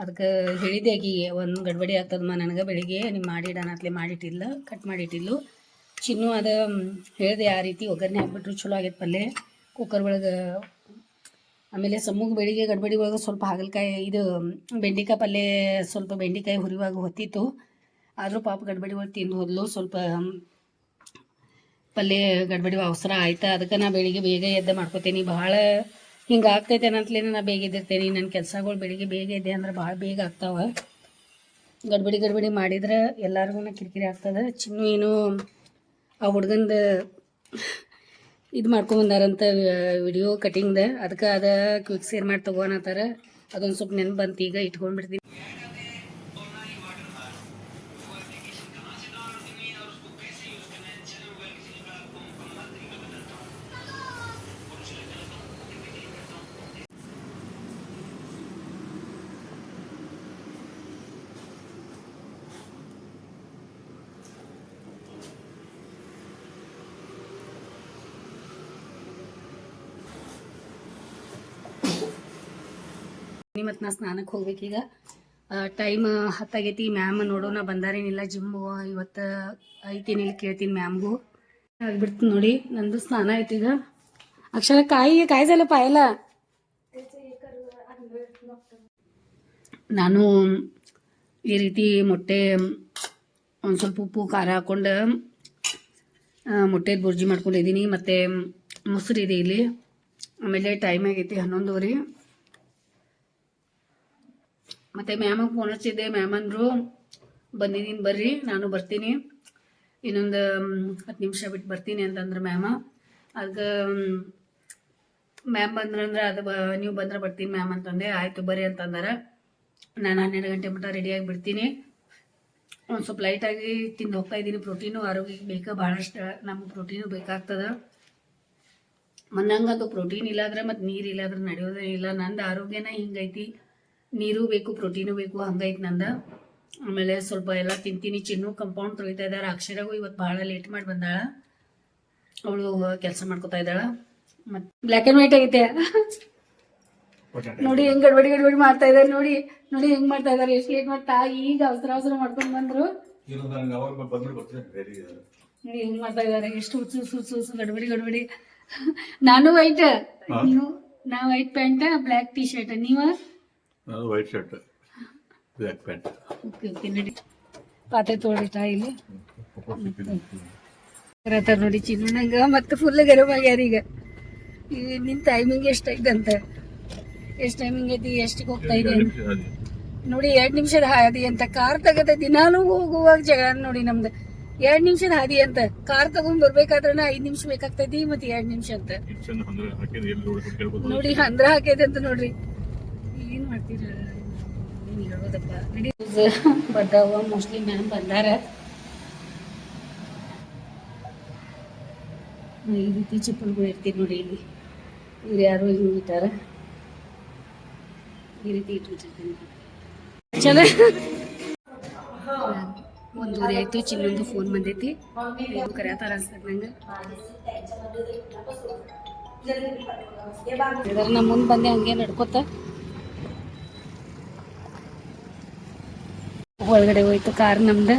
ಅದಕ್ಕೆ ಹೇಳಿದೆ ಆಕಿಗೆ, ಒಂದು ಗಡ್ಬಡಿ ಆಗ್ತದಮ್ಮ ನನಗೆ, ಬೆಳಿಗ್ಗೆ ನೀವು ಮಾಡಿಡನತ್ಲೆ ಮಾಡಿಟ್ಟಿಲ್ಲ, ಕಟ್ ಮಾಡಿಟ್ಟಿಲ್ಲ. ಚಿನ್ನು ಅದು ಹೇಳಿದೆ ಆ ರೀತಿ ಒಗ್ಗರಣೆ ಹಾಕ್ಬಿಟ್ರು ಚಲೋ ಆಗೈತೆ ಪಲ್ಯ ಕುಕ್ಕರ್ ಒಳಗೆ. ಆಮೇಲೆ ಸಮ್ಮುಗೆ ಬೆಳಿಗ್ಗೆ ಗಡ್ಬಡಿ ಒಳಗೆ ಸ್ವಲ್ಪ ಹಾಗಲಕಾಯಿ ಇದು ಬೆಂಡೆಕಾಯಿ ಪಲ್ಯ ಸ್ವಲ್ಪ ಬೆಂಡೆಕಾಯಿ ಹುರಿಯುವಾಗ ಹೊತ್ತಿತ್ತು. ಆದರೂ ಪಾಪ ಗಡ್ಬಡಿ ಒಳಗೆ ತಿಂದು ಹೋದ್ಲು. ಸ್ವಲ್ಪ ಪಲ್ಯ ಗಡ್ಬಡಿ ಅವಸರ ಆಯ್ತಾ. ಅದಕ್ಕೆ ನಾ ಬೆಳಿಗ್ಗೆ ಬೇಗ ಎದ್ದೆ ಮಾಡ್ಕೋತೀನಿ. ಭಾಳ ಹಿಂಗೆ ಆಗ್ತೈತೆ ಅನ್ನತ್ಲೇ ನಾ ಬೇಗ ಎದ್ದಿರ್ತೇನೆ. ನನ್ನ ಕೆಲಸಗಳು ಬೆಳಿಗ್ಗೆ ಬೇಗ ಎದ್ದೆ ಅಂದ್ರೆ ಭಾಳ ಬೇಗ ಆಗ್ತಾವೆ. ಗಡ್ಬಡಿ ಮಾಡಿದ್ರೆ ಎಲ್ಲರಿಗೂ ಕಿರಿಕಿರಿ ಆಗ್ತದೆ. ಚಿನ್ನು ಏನು ಆ ಹುಡ್ಗಂದು ಇದು ಮಾಡ್ಕೊಂಬಂದಾರಂತ ವಿಡಿಯೋ ಕಟಿಂಗ್ದು. ಅದಕ್ಕೆ ಅದು ಕ್ವಿಕ್ ಶೇರ್ ಮಾಡಿ ತೊಗೋನತ್ತಾರ. ಅದೊಂದು ಸ್ವಲ್ಪ ನೆನಪು ಬಂತು, ಈಗ ಇಟ್ಕೊಂಡ್ಬಿಡ್ತೀನಿ. ಮತ್ತು ನಾ ಸ್ನಾನಕ್ಕೆ ಹೋಗ್ಬೇಕೀಗ. ಟೈಮ್ 10 ಆಗೈತಿ. ಮ್ಯಾಮ್ ನೋಡೋಣ ಬಂದಾರೇನಿಲ್ಲ. ಜಿಮ್ಮು ಇವತ್ತು ಐತೀನಿ, ಇಲ್ಲಿ ಕೇಳ್ತೀನಿ ಮ್ಯಾಮ್ಗೂ. ಆಗ್ಬಿಡ್ತೀನಿ ನೋಡಿ. ನಂದು ಸ್ನಾನ ಐತಿ ಈಗ. ಅಕ್ಷರ ಕಾಯ್ಸಲ್ಲ ಪಾಯಲ್ಲ. ನಾನು ಈ ರೀತಿ ಮೊಟ್ಟೆ ಒಂದು ಸ್ವಲ್ಪ ಉಪ್ಪು ಖಾರ ಹಾಕ್ಕೊಂಡು ಮೊಟ್ಟೆದು ಬುರ್ಜಿ ಮಾಡ್ಕೊಂಡಿದ್ದೀನಿ. ಮತ್ತು ಮೊಸರು ಇದೆ ಇಲ್ಲಿ. ಆಮೇಲೆ ಟೈಮ್ ಆಗೈತಿ 11:30. ಮತ್ತು ಮ್ಯಾಮಗೆ ಫೋನ್ ಹಚ್ಚಿದ್ದೆ. ಮ್ಯಾಮ್ ಅಂದರು ಬಂದಿದ್ದೀನಿ ಬರ್ರಿ, ನಾನು ಬರ್ತೀನಿ, ಇನ್ನೊಂದು 10 ನಿಮಿಷ ಬಿಟ್ಟು ಬರ್ತೀನಿ ಅಂತಂದ್ರೆ ಮ್ಯಾಮ. ಅದಕ್ಕೆ ಮ್ಯಾಮ್ ಬಂದ್ರಂದ್ರೆ ಅದು ನೀವು ಬಂದ್ರೆ ಬರ್ತೀನಿ ಮ್ಯಾಮ್ ಅಂತಂದೆ. ಆಯಿತು ಬರ್ರಿ ಅಂತಂದಾರೆ. ನಾನು 12 ಗಂಟೆ ಮಟ್ಟ ರೆಡಿಯಾಗಿ ಬಿಡ್ತೀನಿ. ಒಂದು ಸ್ವಲ್ಪ ಲೈಟಾಗಿ ತಿಂದು ಹೋಗ್ತಾಯಿದ್ದೀನಿ. ಪ್ರೋಟೀನು ಆರೋಗ್ಯಕ್ಕೆ ಬೇಕಾ, ಭಾಳಷ್ಟು ನಮಗೆ ಪ್ರೋಟೀನು ಬೇಕಾಗ್ತದೆ. ಮನ್ನಂಗಂತೂ ಪ್ರೋಟೀನ್ ಇಲ್ಲಾಂದ್ರೆ ಮತ್ತು ನೀರು ಇಲ್ಲಾಂದ್ರೆ ನಡೆಯೋದೇ ಇಲ್ಲ. ನಂದು ಆರೋಗ್ಯನ ಹಿಂಗೈತಿ. ನೀರು ಬೇಕು, ಪ್ರೋಟೀನು ಬೇಕು, ಹಂಗೈತಿ ನಂದು. ಆಮೇಲೆ ಸ್ವಲ್ಪ ಎಲ್ಲ ತಿಂತೀನಿ. ಚಿನ್ನು ಕಂಪೌಂಡ್ ತೊಳಿತಾ ಇದ್ದಾರೆ. ಅಕ್ಷರಗೂ ಇವತ್ತು ಭಾಳ ಲೇಟ್ ಮಾಡಿ ಬಂದಾಳ. ಅವಳು ಕೆಲಸ ಮಾಡ್ಕೊತಾ ಇದ್ದಾಳ. ಮತ್ತು ಬ್ಲ್ಯಾಕ್ ಆ್ಯಂಡ್ ವೈಟ್ ಆಗೈತೆ ನೋಡಿ, ಹೆಂಗ್ ಗಡ್ಬಡಿ ಗಡ್ಬಡಿ ಮಾಡ್ತಾ ಇದ್ದಾರೆ. ನೋಡಿ ನೋಡಿ ಹೆಂಗ್ ಮಾಡ್ತಾ ಇದ್ದಾರೆ. ಎಷ್ಟು ಲೇಟ್ ಮಾಡ್ತಾ ಈಗ ಅವಸರ ಅವಸರ ಮಾಡ್ಕೊಂಡು ಬಂದ್ರು. ನೋಡಿ ಹೆಂಗ್ ಮಾಡ್ತಾ ಇದ್ದಾರೆ. ಎಷ್ಟು ಹುಚ್ಚು ಹುಚ್ಚು ಹುಚ್ಚು ಗಡ್ಬಡಿ ಗಡ್ಬಡಿ. ನಾನು ವೈಟ್, ನೀವು ನಾ white pant black T-shirt, ನೀವ white shirt black pant. Okay okay ನಡಿ. ಪಾತ್ರೆ ತೊಳಿತಾ ಇಲ್ಲಿ ನೋಡಿ ಚಿನ್ನು ನಂಗೆ ಮತ್ತೆ ಫುಲ್ ಗರಂ ಆಗ್ಯಾರ. ಈಗ ನಿನ್ನ ಟೈಮಿಂಗ್ ಎಷ್ಟಾಯ್ತು ಅಂತ, ಎಷ್ಟು ಟೈಮಿಂಗ್ ಐತಿ, ಎಷ್ಟಿಗೆ ಹೋಗ್ತಾ ಇದೆ ನೋಡಿ. 2 ನಿಮಿಷದ ಹಾದಿ ಅಂತ ಕಾರ್ ತಗದ ದಿನಾನು ಹೋಗುವಾಗ ಜಗಳ ನೋಡಿ ನಮ್ದು. 2 ನಿಮಿಷದ ಹಾದಿ ಅಂತ ಕಾರ್ ತಗೊಂಡ್ ಬರ್ಬೇಕಾದ್ರೆ 5 ನಿಮಿಷ ಬೇಕಾಗ್ತೈತಿ, ಮತ್ತೆ 2 ನಿಮಿಷ ಅಂತ ನೋಡಿ. ಅಂದ್ರ ಹಾಕೈತೆ ಅಂತ ನೋಡ್ರಿ. ಏನ್ ಮಾಡ್ತೀರ ಏನ್ ಹೇಳೋದಪ್ಪ. ನಡಿ ಬರ್ತಾವ ಮೋಸ್ಟ್ಲಿ ಮ್ಯಾಮ್ ಬಂದಾರ. ಈ ರೀತಿ ಚಪ್ಪಲ್ಗಳು ಇರ್ತೀವಿ ನೋಡಿ. ಇಲ್ಲಿ ಇವ್ರು ಯಾರು ಹಿಂಗೆ ಇಟ್ಟಾರ, ಈ ರೀತಿ ಇಟ್ಬಿಟ್ಟಿರ್ತೀನಿ. ಚಲೋ ಒಂದೂವರೆ ಆಯ್ತು. ಚಿನ್ನೊಂದು ಫೋನ್ ಬಂದೈತಿ, ಕರೆಯತ್ತಾರ ಅನ್ಸ್ತದೆ ನಂಗೆ. ನಮ್ಮ ಮುಂದೆ ಬಂದೆ ಹಂಗೆ ನಡ್ಕೊತ ಒಳಗಡೆ ಹೋಯ್ತು ಕಾರ್ ನಮ್ದು.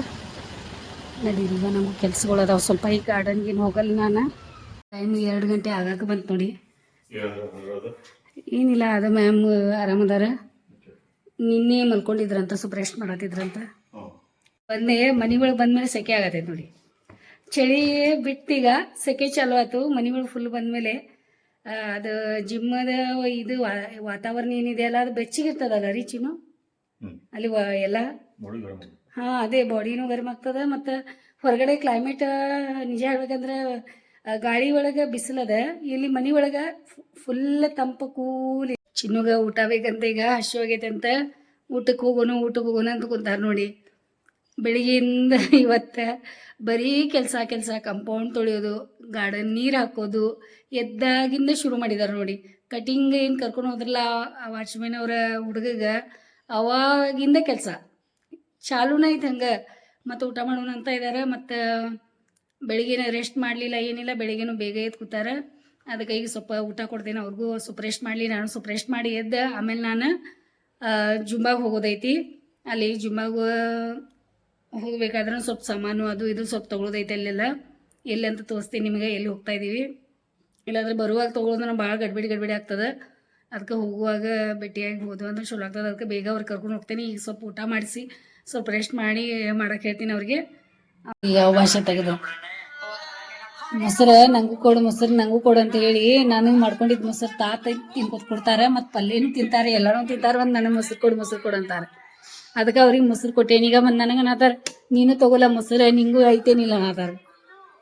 ನಡೀಲ್ವ ನಮ್ಗೆ ಕೆಲ್ಸಗಳು ಅದಾವ ಸ್ವಲ್ಪ. ಈ ಗಾರ್ಡನ್ಗೇನು ಹೋಗಲ್ಲ ನಾನು. ಟೈಮ್ 2 ಗಂಟೆ ಆಗಾಕ ಬಂತು ನೋಡಿ. ಏನಿಲ್ಲ, ಅದು ಮ್ಯಾಮ್ ಆರಾಮದಾರ. ನಿನ್ನೆ ಮಲ್ಕೊಂಡಿದ್ರಂತ, ಸ್ವಲ್ಪ ರೆಸ್ಟ್ ಮಾಡತ್ತಿದ್ರಂತ. ಬಂದೆ ಮನೆ ಒಳಗೆ ಬಂದ್ಮೇಲೆ ಸೆಕೆ ಆಗತ್ತೈತೆ ನೋಡಿ. ಚಳಿ ಬಿಟ್ಟೀಗ ಸೆಕೆ ಚಾಲು ಆಯ್ತು. ಮನೆ ಒಳಗೆ ಫುಲ್ ಬಂದಮೇಲೆ ಅದು ಜಿಮ್ಮದ ಇದು ವಾತಾವರಣ ಏನಿದೆ ಅಲ್ಲ, ಅದು ಬೆಚ್ಚಗಿರ್ತದಲ್ಲ ರೀ ಚಿನ್ನು ಅಲ್ಲಿ ಎಲ್ಲ. ಹಾಂ, ಅದೇ ಬಾಡಿನೂ ಗರಮ್ ಆಗ್ತದೆ. ಮತ್ತು ಹೊರಗಡೆ ಕ್ಲೈಮೇಟ್ ನಿಜ ಹೇಳ್ಬೇಕಂದ್ರೆ ಗಾಳಿ ಒಳಗೆ ಬಿಸಿಲದ, ಇಲ್ಲಿ ಮನೆ ಒಳಗೆ ಫುಲ್ ತಂಪು ಕೂಲಿ. ಚಿನ್ನುಗ ಊಟ ಬೇಕಂತ ಈಗ ಹಸು ಆಗೈತೆ ಅಂತ ಊಟಕ್ಕೆ ಹೋಗೋಣ ಅಂತ ಕುಂತಾರ ನೋಡಿ. ಬೆಳಿಗ್ಗೆಯಿಂದ ಇವತ್ತು ಬರೀ ಕೆಲಸ ಕಂಪೌಂಡ್ ತೊಳೆಯೋದು, ಗಾರ್ಡನ್ ನೀರು ಹಾಕೋದು, ಎದ್ದಾಗಿಂದ ಶುರು ಮಾಡಿದಾರೆ ನೋಡಿ. ಕಟಿಂಗ್ ಏನು ಕರ್ಕೊಂಡು ಹೋದ್ರಲ್ಲ ಆ ವಾಚ್ಮೆನ್ ಅವರ ಹುಡುಗಗೆ, ಅವಾಗಿಂದ ಕೆಲಸ ಚಾಲೂನ ಐತೆ ಹಂಗೆ. ಮತ್ತು ಊಟ ಮಾಡೋಣ ಅಂತ ಇದ್ದಾರೆ. ಮತ್ತು ಬೆಳಿಗ್ಗೆನ ರೆಸ್ಟ್ ಮಾಡಲಿಲ್ಲ, ಏನಿಲ್ಲ. ಬೆಳಿಗ್ಗೆನೂ ಬೇಗ ಎದ್ದು ಕೂತಾರೆ. ಅದಕ್ಕೆ ಈಗ ಸ್ವಲ್ಪ ಊಟ ಕೊಡ್ತೇನೆ ಅವ್ರಿಗೂ. ಸ್ವಲ್ಪ ರೆಸ್ಟ್ ಮಾಡಲಿ, ನಾನು ಸ್ವಲ್ಪ ರೆಸ್ಟ್ ಮಾಡಿ ಎದ್ದು ಆಮೇಲೆ ನಾನು ಜುಂಬಾಗೆ ಹೋಗೋದೈತಿ. ಅಲ್ಲಿ ಜುಂಬಾಗ ಹೋಗ್ಬೇಕಾದ್ರೆ ಸ್ವಲ್ಪ ಸಾಮಾನು ಅದು ಇದು ಸ್ವಲ್ಪ ತೊಗೊಳೋದೈತೆ. ಅಲ್ಲೆಲ್ಲ ಎಲ್ಲಿ ಅಂತ ತೋರಿಸ್ತೀನಿ ನಿಮಗೆ, ಎಲ್ಲಿ ಹೋಗ್ತಾ ಇದ್ದೀವಿ. ಇಲ್ಲಾಂದ್ರೆ ಬರುವಾಗ ತೊಗೊಳೋದ್ರೆ ಭಾಳ ಗಡ್ಬಿಡಿ ಆಗ್ತದೆ. ಅದಕ್ಕೆ ಹೋಗುವಾಗ ಭೇಟಿಯಾಗಿ ಹೋದ್ವು ಅಂದ್ರೆ ಚಲೋ ಆಗ್ತದೆ. ಅದಕ್ಕೆ ಬೇಗ ಅವ್ರಿಗೆ ಕರ್ಕೊಂಡು ಹೋಗ್ತೀನಿ. ಈಗ ಸ್ವಲ್ಪ ಊಟ ಮಾಡಿಸಿ ಸ್ವಲ್ಪ ರೆಸ್ಟ್ ಮಾಡಿ ಮಾಡಕ್ಕೆ ಹೇಳ್ತೀನಿ ಅವ್ರಿಗೆ. ಯಾವ ಭಾಷೆ ತೆಗೆದು ಮೊಸರು ನಂಗೂ ಕೊಡು ಅಂತ ಹೇಳಿ ನಾನು ಮಾಡ್ಕೊಂಡಿದ್ದು ಮೊಸರು ತಾತ ತಿನ್ಕೊತ್ ಕೊಡ್ತಾರೆ. ಮತ್ತು ಪಲ್ಯನೂ ತಿಂತಾರೆ, ಎಲ್ಲರೂ ತಿಂತಾರೆ. ಒಂದು ನನಗೆ ಮೊಸರು ಕೊಡು ಅಂತಾರೆ. ಅದಕ್ಕೆ ಅವ್ರಿಗೆ ಮೊಸರು ಕೊಟ್ಟೇನಿ. ಈಗ ಬಂದು ನನಗೆ ಅನ್ನತಾರೆ, ನೀನು ತಗೋಲ್ಲ ಮೊಸರು, ನಿಂಗೂ ಐತೇನಿಲ್ಲ ಅನ್ನತಾರೆ.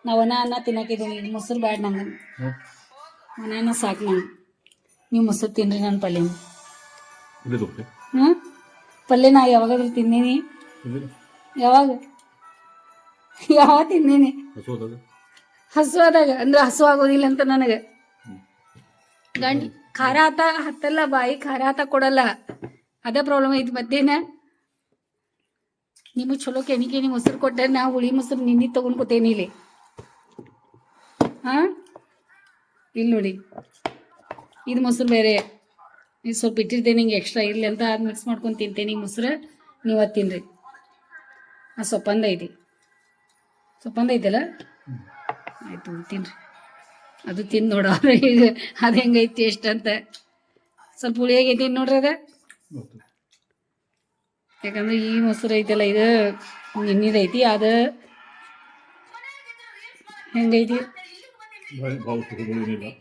ನಾವು ಅನ್ನ ತಿನ್ನಕಿದ್ದೀನಿ, ಮೊಸರು ಬ್ಯಾಡ ನಂಗೆ, ಅನ್ನ ಸಾಕು ನಂಗೆ. ನೀವು ಮೊಸರು ತಿನ್ರಿ, ನಾನು ಪಲ್ಯನ ಪಲ್ಯ ನಾ ಯಾವಾಗಾದ್ರೂ ತಿಂದೀನಿ? ಯಾವಾಗ ತಿಂದೀನಿ? ಹಸು ಆದಾಗ. ಅಂದ್ರೆ ಹಸು ಆಗೋದಿಲ್ಲ ಅಂತ ನನಗೆ. ಖಾರ ಹತ್ತಲ್ಲ, ಬಾಯಿ ಖಾರ ಕೊಡಲ್ಲ. ಅದೇ ಪ್ರಾಬ್ಲಮ್ ಐತಿ. ಮತ್ತೇನ ನಿಮಗೆ ಚಲೋ ಕೆಣಿ ಮೊಸರು ಕೊಟ್ಟರೆ ನಾ ಹುಳಿ ಮೊಸರು ನಿನ್ನೆ ತೊಗೊಂಡು ಕೂತೇನಿ ಇಲ್ಲಿ. ಹಾಂ, ಇಲ್ಲಿ ನೋಡಿ, ಇದು ಮೊಸರು ಬೇರೆ. ಇದು ಸ್ವಲ್ಪ ಇಟ್ಟಿರ್ತೇನೆ ಹಿಂಗೆ ಎಕ್ಸ್ಟ್ರಾ ಇರಲಿ ಅಂತ. ಅದು ಮಿಕ್ಸ್ ಮಾಡ್ಕೊಂಡು ತಿಂತೇನೆ. ಈ ಮೊಸರು ನೀವು ಅದು ತಿನ್ನಿರಿ. ಆ ಸೊಪ್ಪಂದೈತಿ ಆಯಿತು, ತಿನ್ನಿರಿ. ಅದು ತಿಂದು ನೋಡೋರು ಈಗ ಅದು ಹೆಂಗೈತಿ ಟೇಸ್ಟ್ ಅಂತ. ಸ್ವಲ್ಪ ಹುಳಿ ಆಗೈತಿ ನೋಡ್ರಿ ಅದು. ಯಾಕಂದ್ರೆ ಈ ಮೊಸರು ಐತಲ್ಲ, ಇದು ನಿನ್ನಿದೈತಿ. ಅದು ಹೆಂಗೈತಿ?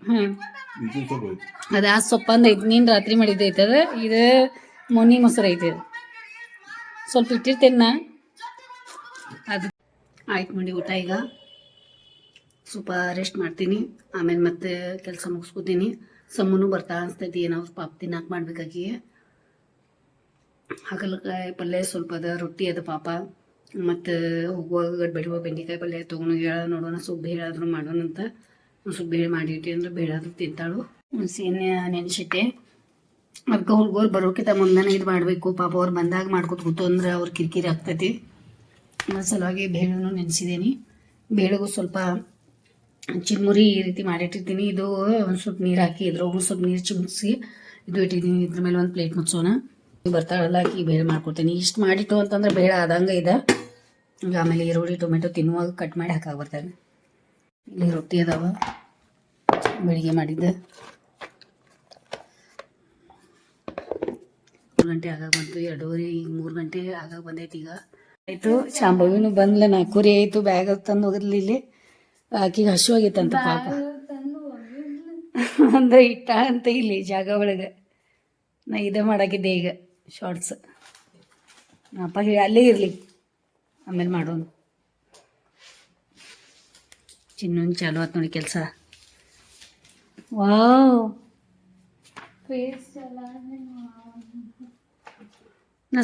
ಹಾಂ, ಅದು ಆ ಸೊಪ್ಪಂದೈತಿ. ನೀನು ರಾತ್ರಿ ಮಾಡಿದ್ದೈತೆ ಅದು. ಇದು ಮೊನ್ನೆ ಮೊಸರು ಐತಿ. ಅದು ಸ್ವಲ್ಪ ಇಟ್ಟಿರ್ತೇನೆ ನಾ. ಅದು ಆಯ್ತು ನೋಡಿ ಊಟ. ಈಗ ಸ್ವಲ್ಪ ರೆಸ್ಟ್ ಮಾಡ್ತೀನಿ, ಆಮೇಲೆ ಮತ್ತೆ ಕೆಲಸ ಮುಗಿಸ್ಕೋತೀನಿ. ಸಮ್ಮನು ಬರ್ತಾ ಅನಿಸ್ತೈತಿ, ಏನಾದ್ರು ಪಾಪ ತಿನ್ನಾಕೆ ಮಾಡ್ಬೇಕಾಗಿ. ಹಾಗಲಕಾಯಿ ಪಲ್ಯ ಸ್ವಲ್ಪ ಅದ, ರೊಟ್ಟಿ ಅದ ಪಾಪ. ಮತ್ತು ಹೋಗುವಾಗ ಗಡ್ಬಡಿ ಬೆಂಡೆಕಾಯಿ ಪಲ್ಯ ತೊಗೊಂಡು ಹೇಳ ನೋಡೋಣ. ಸ್ವಲ್ಪ ಬೇಳಾದ್ರೂ ಮಾಡೋಣ ಅಂತ. ಸ್ವಲ್ಪ ಬೇಳೆ ಮಾಡಿಟ್ಟು ಅಂದ್ರೆ ಬೇಳಾದ್ರೂ ತಿಂತಾಳು. ಹುಣಸೆ ನೆನೆಸಿಟ್ಟೆ. ಅದಕ್ಕೆ ಹುಡುಗರು ಬರೋಕ್ಕಿಂತ ಮುಂದೆನೇ ಇದು ಮಾಡಬೇಕು. ಪಾಪ ಅವ್ರು ಬಂದಾಗ ಮಾಡ್ಕೊತ ಕೂತು ಅಂದ್ರೆ ಅವ್ರು ಕಿರಿಕಿರಿ ಆಗ್ತೈತಿ. ಅದ್ರ ಸಲುವಾಗಿ ಬೇಳೆನೂ ನೆನೆಸಿದ್ದೀನಿ. ಬೇಳೆಗೂ ಸ್ವಲ್ಪ ಚಿನ್ಮುರಿ ಈ ರೀತಿ ಮಾಡಿಟ್ಟಿರ್ತೀನಿ. ಇದು ಒಂದು ಸ್ವಲ್ಪ ನೀರು ಹಾಕಿ ಇದ್ರೊಳಗೂ ಸ್ವಲ್ಪ ನೀರು ಚಿಮ್ಮಿಸಿ ಇದು ಇಟ್ಟಿದ್ದೀನಿ. ಇದ್ರ ಮೇಲೆ ಒಂದು ಪ್ಲೇಟ್ ಮುಚ್ಚೋಣ. ಬರ್ತಾಳಲ್ಲ ಹಾಕಿ ಬೇಳೆ ಮಾಡ್ಕೊಡ್ತೀನಿ. ಇಷ್ಟು ಮಾಡಿಟ್ಟು ಅಂತಂದ್ರೆ ಬೇಳೆ ಆದಂಗೆ ಇದೆ. ಈಗ ಆಮೇಲೆ ಈರುಳ್ಳಿ ಟೊಮೆಟೊ ತಿನ್ನುವಾಗ ಕಟ್ ಮಾಡಿ ಹಾಕಕ್ಕೆ ಬರ್ತದೆ. ಇಲ್ಲಿ ರೊಟ್ಟಿ ಅದಾವ ಬೆಳಿಗ್ಗೆ ಮಾಡಿದ್ದೆ. 3 ಗಂಟೆ ಆಗಾಗ ಬಂತು, 2:30 ಈಗ 3 ಗಂಟೆ ಆಗಾಗ ಬಂದೈತಿ. ಈಗ ಆಯಿತು. ಶಾಂಭವಿನೂ ಬಂದ್ಲ, 4:30 ಆಯಿತು. ಬ್ಯಾಗ್ ತಂದು ಹೋಗಿರ್ಲಿ ಇಲ್ಲಿ. ಆಕಿಗೆ ಹಸುವಾಗೈತಂತ ಪಾಪ ಅಂದ್ರೆ ಇಟ್ಟ ಅಂತ ಇಲ್ಲಿ ಜಾಗ ಒಳಗೆ. ನಾ ಇದೇ ಮಾಡಾಕಿದ್ದೆ ಈಗ ಶಾರ್ಟ್ಸ್. ಅಪ್ಪ ಹೇಳಿ ಅಲ್ಲೇ ಇರಲಿ, ಆಮೇಲೆ ಮಾಡೋಣ. ಚಿನ್ನೊಂದು ಚಾಲು ಆಯ್ತು ನೋಡಿ ಕೆಲಸ. ವಾವ್, ನಾ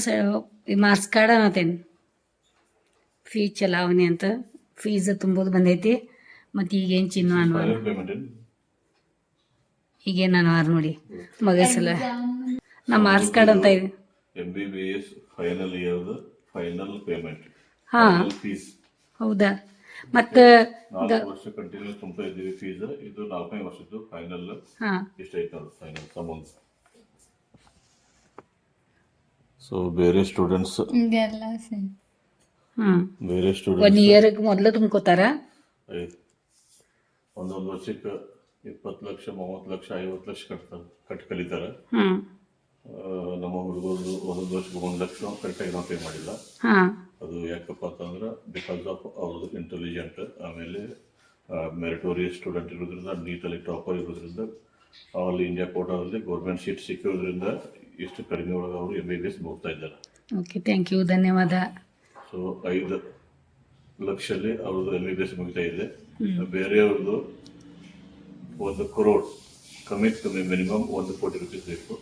ಈ ಮಾರ್ಕ್ಸ್ ಕಾರ್ಡ್ ಅನ್ನತ್ತೇನೆ ಫೀಸ್ ಚಲಾವಣೆ ಅಂತ. ಫೀಸ್ ತುಂಬೋದು ಬಂದೈತಿ. ಮತ್ತು ಈಗೇನು ಚಿನ್ನು ಅನ್ವಾರ, ಈಗೇನು ಅನ್ವಾರ ನೋಡಿ ಮಗಸಲ. ನಾ ಮಾರ್ಕ್ಸ್ ಕಾರ್ಡ್ ಅಂತ ಇದೆ. MBBS final year final payment. ಹಾಂ, ಹೌದಾ. ಮತ್ತು 4 ವರ್ಷ ಕಂಟಿನ್ಯೂ ತುಂಬ್ತಾ ಇದ್ದೀವಿ ಫೀಸ್. ಇದು 4ನೇ ವರ್ಷದ್ದು ಫೈನಲ್. ಹಾಂ, ಇಷ್ಟೈತೆ ಅದು ಫೈನಲ್ ಅಮೌಂಟ್. ಸೊ ಬೇರೆ ಸ್ಟೂಡೆಂಟ್ಸ್ ಬೇರೆ 1 ಸ್ಟೂಡೆಂಟ್ಸ್ ಇಯರ್ಗೆ ಮೊದಲು ತುಂಬ್ಕೋತಾರ. ಒಂದೊಂದು ವರ್ಷಕ್ಕೆ 20 ಲಕ್ಷ 30 ಲಕ್ಷ 50 ಲಕ್ಷ ಕಟ್ಟಿ ಕಲಿತಾರೆ. ಹ್ಞೂ, ನಮ್ಮ ಹುಡುಗರು ಒಂದೊಂದು ವರ್ಷಕ್ಕೆ 1 ಲಕ್ಷ ಕರೆಕ್ಟಾಗಿ ನಾವು ಪೇ ಮಾಡಿಲ್ಲ. ಹಾಂ, ಅದು ಯಾಕಪ್ಪ ಅಂತಂದ್ರೆ ಬಿಕಾಸ್ ಆಫ್ ಅವ್ರದ್ದು ಇಂಟೆಲಿಜೆಂಟ್, ಆಮೇಲೆ ಮೆರಿಟೋರಿಯಸ್ ಸ್ಟೂಡೆಂಟ್ ಇರೋದ್ರಿಂದ, ನೀಟಲ್ಲಿ ಟಾಪರ್ ಇರೋದ್ರಿಂದ, ಆಲ್ ಇಂಡಿಯಾ ಕೋಟಾದಲ್ಲಿ ಗೌರ್ಮೆಂಟ್ ಸೀಟ್ ಸಿಕ್ಕಿರೋದ್ರಿಂದ ಇಷ್ಟು ಕಡಿಮೆ ಒಳಗೆ ಅವರು MBBS ಮುಗ್ತಾ ಇದ್ದಾರೆ. ಓಕೆ, ಥ್ಯಾಂಕ್ ಯು, ಧನ್ಯವಾದ. ಸೊ 5 ಲಕ್ಷಲ್ಲಿ ಅವ್ರದ್ದು MBBS ಮುಗಿತಾ ಇದೆ. ಬೇರೆಯವ್ರದ್ದು 1 crore ಕಮ್ಮಿ ಮಿನಿಮಮ್ 1 ಕೋಟಿ ರೂಪೀಸ್ ಬೇಕು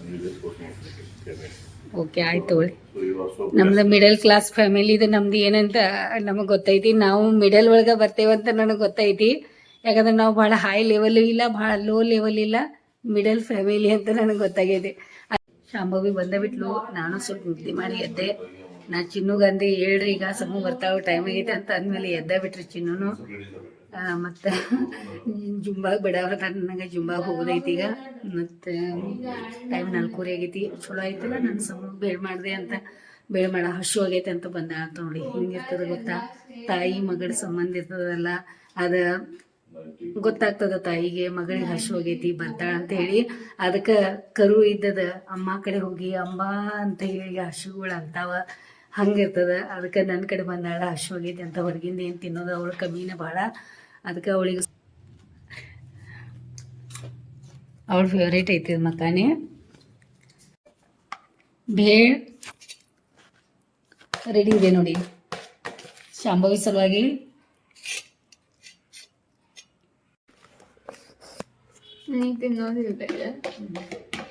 MBBS ಕೋರ್ಸ್ ಮಾಡಲಿಕ್ಕೆ. ಓಕೆ, ಆಯ್ತು ತಗೊಳ್ಳಿ. ನಮ್ದು ಮಿಡಲ್ ಕ್ಲಾಸ್ ಫ್ಯಾಮಿಲಿ ಇದು. ನಮ್ದು ಏನಂತ ನಮಗೆ ಗೊತ್ತೈತಿ. ನಾವು ಮಿಡಲ್ ಒಳಗೆ ಬರ್ತೇವಂತ ನನಗೆ ಗೊತ್ತೈತಿ. ಯಾಕಂದ್ರೆ ನಾವು ಭಾಳ ಹೈ ಲೆವೆಲ್ ಇಲ್ಲ, ಭಾಳ ಲೋ ಲೆವೆಲ್ ಇಲ್ಲ, ಮಿಡಲ್ ಫ್ಯಾಮಿಲಿ ಅಂತ ನನಗೆ ಗೊತ್ತಾಗೈತಿ. ಶಾಂಭವಿ ಬಂದ ಬಿಟ್ಲು. ನಾನು ಸ್ವಲ್ಪ ನಿದ್ದೆ ಮಾಡಿ ಎದ್ದೆ. ನಾ ಚಿನ್ನುಗಂದೆ ಹೇಳ್ರಿ ಈಗ ಸಮೂ ಬರ್ತಾವೆ, ಟೈಮ್ ಆಗೈತೆ ಅಂತ ಅಂದಮೇಲೆ ಎದ್ದ ಬಿಟ್ರಿ ಚಿನ್ನೂ. ಮತ್ತು ಜುಂಬಾಗೆ ಬಿಡವ್ರ ನನಗೆ ಜುಂಬಾಗೆ ಹೋಗೋದೈತಿ ಈಗ. ಮತ್ತು ಟೈಮ್ 4:30 ಆಗೈತಿ. ಚಲೋ ಆಯ್ತಲ್ಲ, ನಾನು ಸಮೂ ಬೇಳೆ ಮಾಡಿದೆ ಅಂತ, ಬೇಳೆ ಮಾಡ ಹಸು ಆಗೈತೆ ಅಂತ ಬಂದ ಅಂತ ನೋಡಿ. ಹಿಂಗಿರ್ತದೆ ಗೊತ್ತಾ, ತಾಯಿ ಮಗಳ ಸಂಬಂಧ ಇರ್ತದಲ್ಲ, ಅದು ಗೊತ್ತಾಗ್ತದ ತಾಯಿಗೆ ಮಗಳಿಗೆ ಹಸು ಆಗೈತಿ ಬರ್ತಾಳ ಅಂತ ಹೇಳಿ. ಅದಕ್ಕೆ ಕರು ಇದ್ದದ ಅಮ್ಮ ಕಡೆ ಹೋಗಿ ಅಂಬ ಅಂತ ಹೇಳಿ ಹಸುಗಳು ಅಂತಾವ, ಹಂಗಿರ್ತದ. ಅದಕ್ಕೆ ನನ್ನ ಕಡೆ ಬಂದಾಳ ಹಸು ಆಗೈತಿ ಅಂತ. ಹೊರಗಿಂದ ಏನು ತಿನ್ನೋದು ಅವಳು ಕಮ್ಮಿನೇ ಭಾಳ. ಅದಕ್ಕೆ ಅವಳಿಗೆ ಅವಳ ಫೇವ್ರೇಟ್ ಐತಿ ಮಕಾನೆ. ಬೇಳೆ ರೆಡಿ ಇದೆ ನೋಡಿ ಶಾಂಭವಿ ಸಲುವಾಗಿ.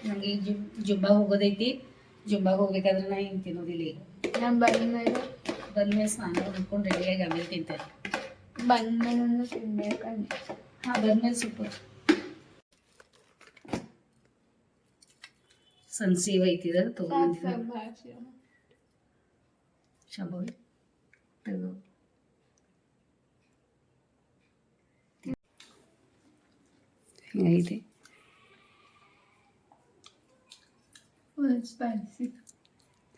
ನನಗೆ ಜುಂಬಾ ಹೋಗೋದೈತಿ. ಜುಂಬಾಗೆ ಹೋಗ್ಬೇಕಾದ್ರೆ ನಾ ಏನು ತಿನ್ನೋದಿಲ್ಲ. ಈಗ ನಾನು ಬಂದ್ಮೇಲೆ ಸ್ನಾನ ಮಾಡ್ಕೊಂಡು ರೆಡಿಯಾಗಿ ಆಮೇಲೆ ತಿಂತೇನೆ. ಬಂದ್ಮೇಲೆ ತಿನ್ಬೇಕಂತ. ಹಾಂ, ಬಂದ್ಮೇಲೆ ಸ್ವಲ್ಪ ಸನ್ಸೀವ್ ಐತಿದ ತೊಗೊಂಡಿದ್ದೆ. ಶಾಂಭವಿ ತಗೋ. ಹಿಂಗೈತಿ.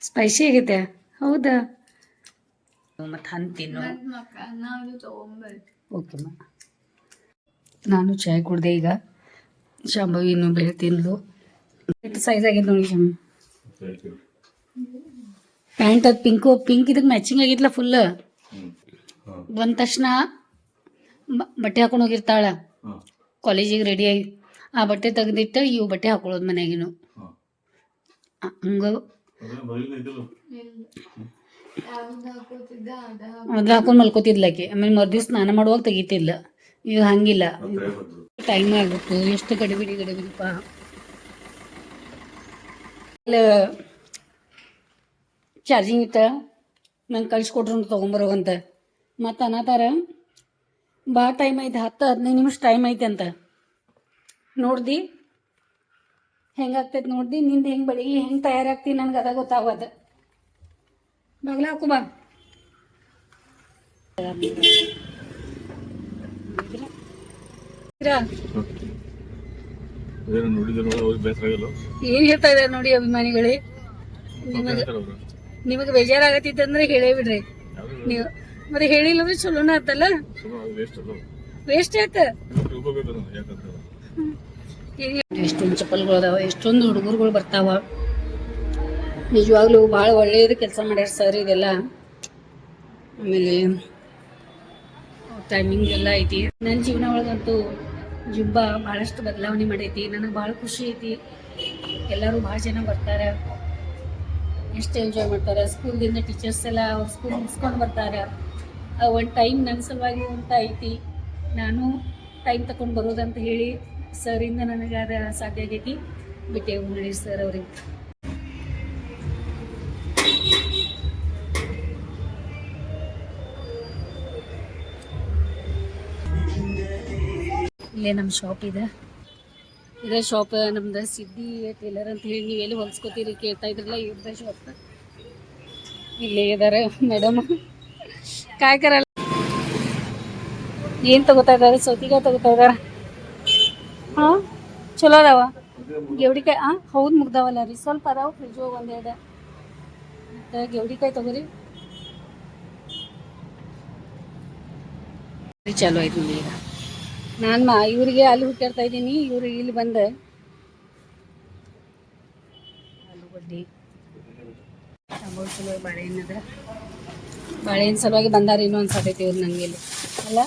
ಸ್ಪೈಸಿ ಆಗೈತೆ. ಹೌದಾ, ಮತ್ತು ಹಣ್ಣು ತಿನ್ನು. ಓಕೆಮ್ಮ, ನಾನು ಚಾಯ್ ಕುಡ್ದೆ ಈಗ. ಶಾಂಭವಿ ಇನ್ನೂ ಬೇಳೆ ತಿಂದ್ಲು. ಎಷ್ಟು ಸೈಜ್ ಆಗೈತೆ ನೋಡಿ ಶಾಂಭವಿ. ಪ್ಯಾಂಟ್ ಅದು ಪಿಂಕ್ ಇದಕ್ಕೆ ಮ್ಯಾಚಿಂಗ್ ಆಗಿತ್ತಲ್ಲ ಫುಲ್. ಬಂದ ತಕ್ಷಣ ಬಟ್ಟೆ ಹಾಕೊಂಡು ಹೋಗಿರ್ತಾಳ ಕಾಲೇಜಿಗೆ ರೆಡಿಯಾಗಿ. ಆ ಬಟ್ಟೆ ತೆಗೆದಿಟ್ಟು ಇವು ಬಟ್ಟೆ ಹಾಕೊಳ್ಳೋದು ಮನೆಯಾಗಿನು. ಹಂಗೆ ಅದು ಹಾಕೊಂಡು ಮಲ್ಕೋತಿದ್ಲಾಕಿ. ಆಮೇಲೆ ಮರುದಿವ್ಸ ಸ್ನಾನ ಮಾಡುವಾಗ ತೆಗಿತಿಲ್ಲ. ಈಗ ಹಂಗಿಲ್ಲ, ಟೈಮ್ ಆಗ್ಬಿಟ್ಟು. ಎಷ್ಟು ಗಡಿಬಿಡಿಪ್ಪ. ಚಾರ್ಜಿಂಗ್ ಇತ್ತ, ನಂಗೆ ಕಳಿಸ್ಕೊಟ್ರು ತೊಗೊಂಬರೋಗಂತ. ಮತ್ತು ಅನ್ನತಾರ ಭಾಳ ಟೈಮ್ ಐತೆ, 10-15 ನಿಮಿಷ ಟೈಮ್ ಐತೆ ಅಂತ. ನೋಡ್ದು ಹೆಂಗಾಗ್ತೈತೆ ನೋಡ್ದಿ ನಿಂದು ಹೆಂಗೆ ಬೆಳಿಗ್ಗೆ ಹೆಂಗೆ ತಯಾರಾಗ್ತೀನಿ ನನಗೆ ಅದ ಗೊತ್ತಾಗೋದು ಬಾಗ್ಲ ಹಾಕು ಬಾ ಏನ್ ಹೇಳ್ತಾ ಇದಾರೆ ನೋಡಿ ಅಭಿಮಾನಿಗಳೇ ನಿಮಗೆ ಬೇಜಾರಾಗತ್ತಿತ್ತಂದ್ರೆ ಹೇಳೇ ಬಿಡ್ರಿ ನೀವು ಮತ್ತೆ ಹೇಳಿಲ್ಲ ಅಂದ್ರೆ ಚಲೋನ ಆತಲ್ಲ ವೇಸ್ಟ್ ಆಯ್ತ ಎಷ್ಟೊಂದು ಚಪ್ಪಲ್ಗಳು ಅದಾವ ಎಷ್ಟೊಂದು ಹುಡುಗರುಗಳು ಬರ್ತಾವ ನಿಜವಾಗ್ಲೂ ಭಾಳ ಒಳ್ಳೇದು ಕೆಲಸ ಮಾಡ್ಯಾರ ಸರ್ ಇದೆಲ್ಲ ಆಮೇಲೆ ಟೈಮಿಂಗ್ ಎಲ್ಲ ಐತಿ ನನ್ನ ಜೀವನ ಒಳಗಂತೂ ಜುಂಬಾ ಭಾಳಷ್ಟು ಬದಲಾವಣೆ ಮಾಡೈತಿ ನನಗೆ ಭಾಳ ಖುಷಿ ಐತಿ ಎಲ್ಲರೂ ಭಾಳ ಜನ ಬರ್ತಾರೆ ಎಷ್ಟು ಎಂಜಾಯ್ ಮಾಡ್ತಾರೆ ಸ್ಕೂಲ್ದಿಂದ ಟೀಚರ್ಸ್ ಎಲ್ಲ ಅವ್ರ ಸ್ಕೂಲ್ ಮುಗಿಸ್ಕೊಂಡು ಬರ್ತಾರೆ ಒಂದು ಟೈಮ್ ನನ್ನ ಸಲುವಾಗಿ ಅಂತ ಐತಿ ನಾನು ಟೈಮ್ ತಗೊಂಡು ಬರೋದಂತ ಹೇಳಿ ಸರಿಂದ ನನಗೆ ಅದು ಸಾಧ್ಯ ಆಗೈತಿ ಬಿಟ್ಟೆ ನೋಡಿ ಸರ್ ಅವ್ರಿಗೆ ಇಲ್ಲೇ ನಮ್ಮ ಶಾಪ್ ಇದೆ ಇದೇ ಶಾಪ್ ನಮ್ದು ಸಿದ್ದಿ ಟೇಲರ್ ಅಂತ ಹೇಳಿ ನೀವು ಎಲ್ಲಿ ಹೊಲ್ಸ್ಕೊತೀರಿ ಕೇಳ್ತಾ ಇದ್ರಲ್ಲ ಇವ್ರದ್ದೇ ಶಾಪ್ ಇಲ್ಲೇ ಇದ್ದಾರೆ ಮೇಡಮ್ ಕಾಯ್ಕರಲ್ಲ ಏನು ತಗೋತಾ ಇದ್ದಾರೆ ಸೌತಿಕಾಯಿ ತಗೋತಾ ಇದಾರ ಹಾಂ ಚಲೋ ಅದಾವ ಗೆವಡಿಕಾಯಿ ಹೌದು ಮುಗ್ದಾವಲ್ಲ ರೀ ಸ್ವಲ್ಪ ಅದಾವ ಫ್ರಿಜ್ ಹೋಗಿ ಒಂದೆರಡು ಮತ್ತು ಗೆವಡಿಕಾಯಿ ತಗೋರಿ ಚಲೋ ಆಯ್ತು ನೋಡಿ ಈಗ ನಾನು ಇವ್ರಿಗೆ ಅಲ್ಲಿ ಹುಟ್ಟಾಡ್ತಾ ಇದ್ದೀನಿ ಇವ್ರಿಗೆ ಇಲ್ಲಿ ಬಂದೆ ಆಲೂಗಡ್ಡೆ ಟೊಮೊಟೊ ಚಲೋ ಬಾಳೆಹಣ್ಣದ ಬಾಳೆಹಣ್ಣು ಸಲುವಾಗಿ ಬಂದಾರ ಇನ್ನೂ ಅನ್ಸತೈತಿ ಇವ್ರು ನನಗೆ ಇಲ್ಲಿ ಅಲ್ಲ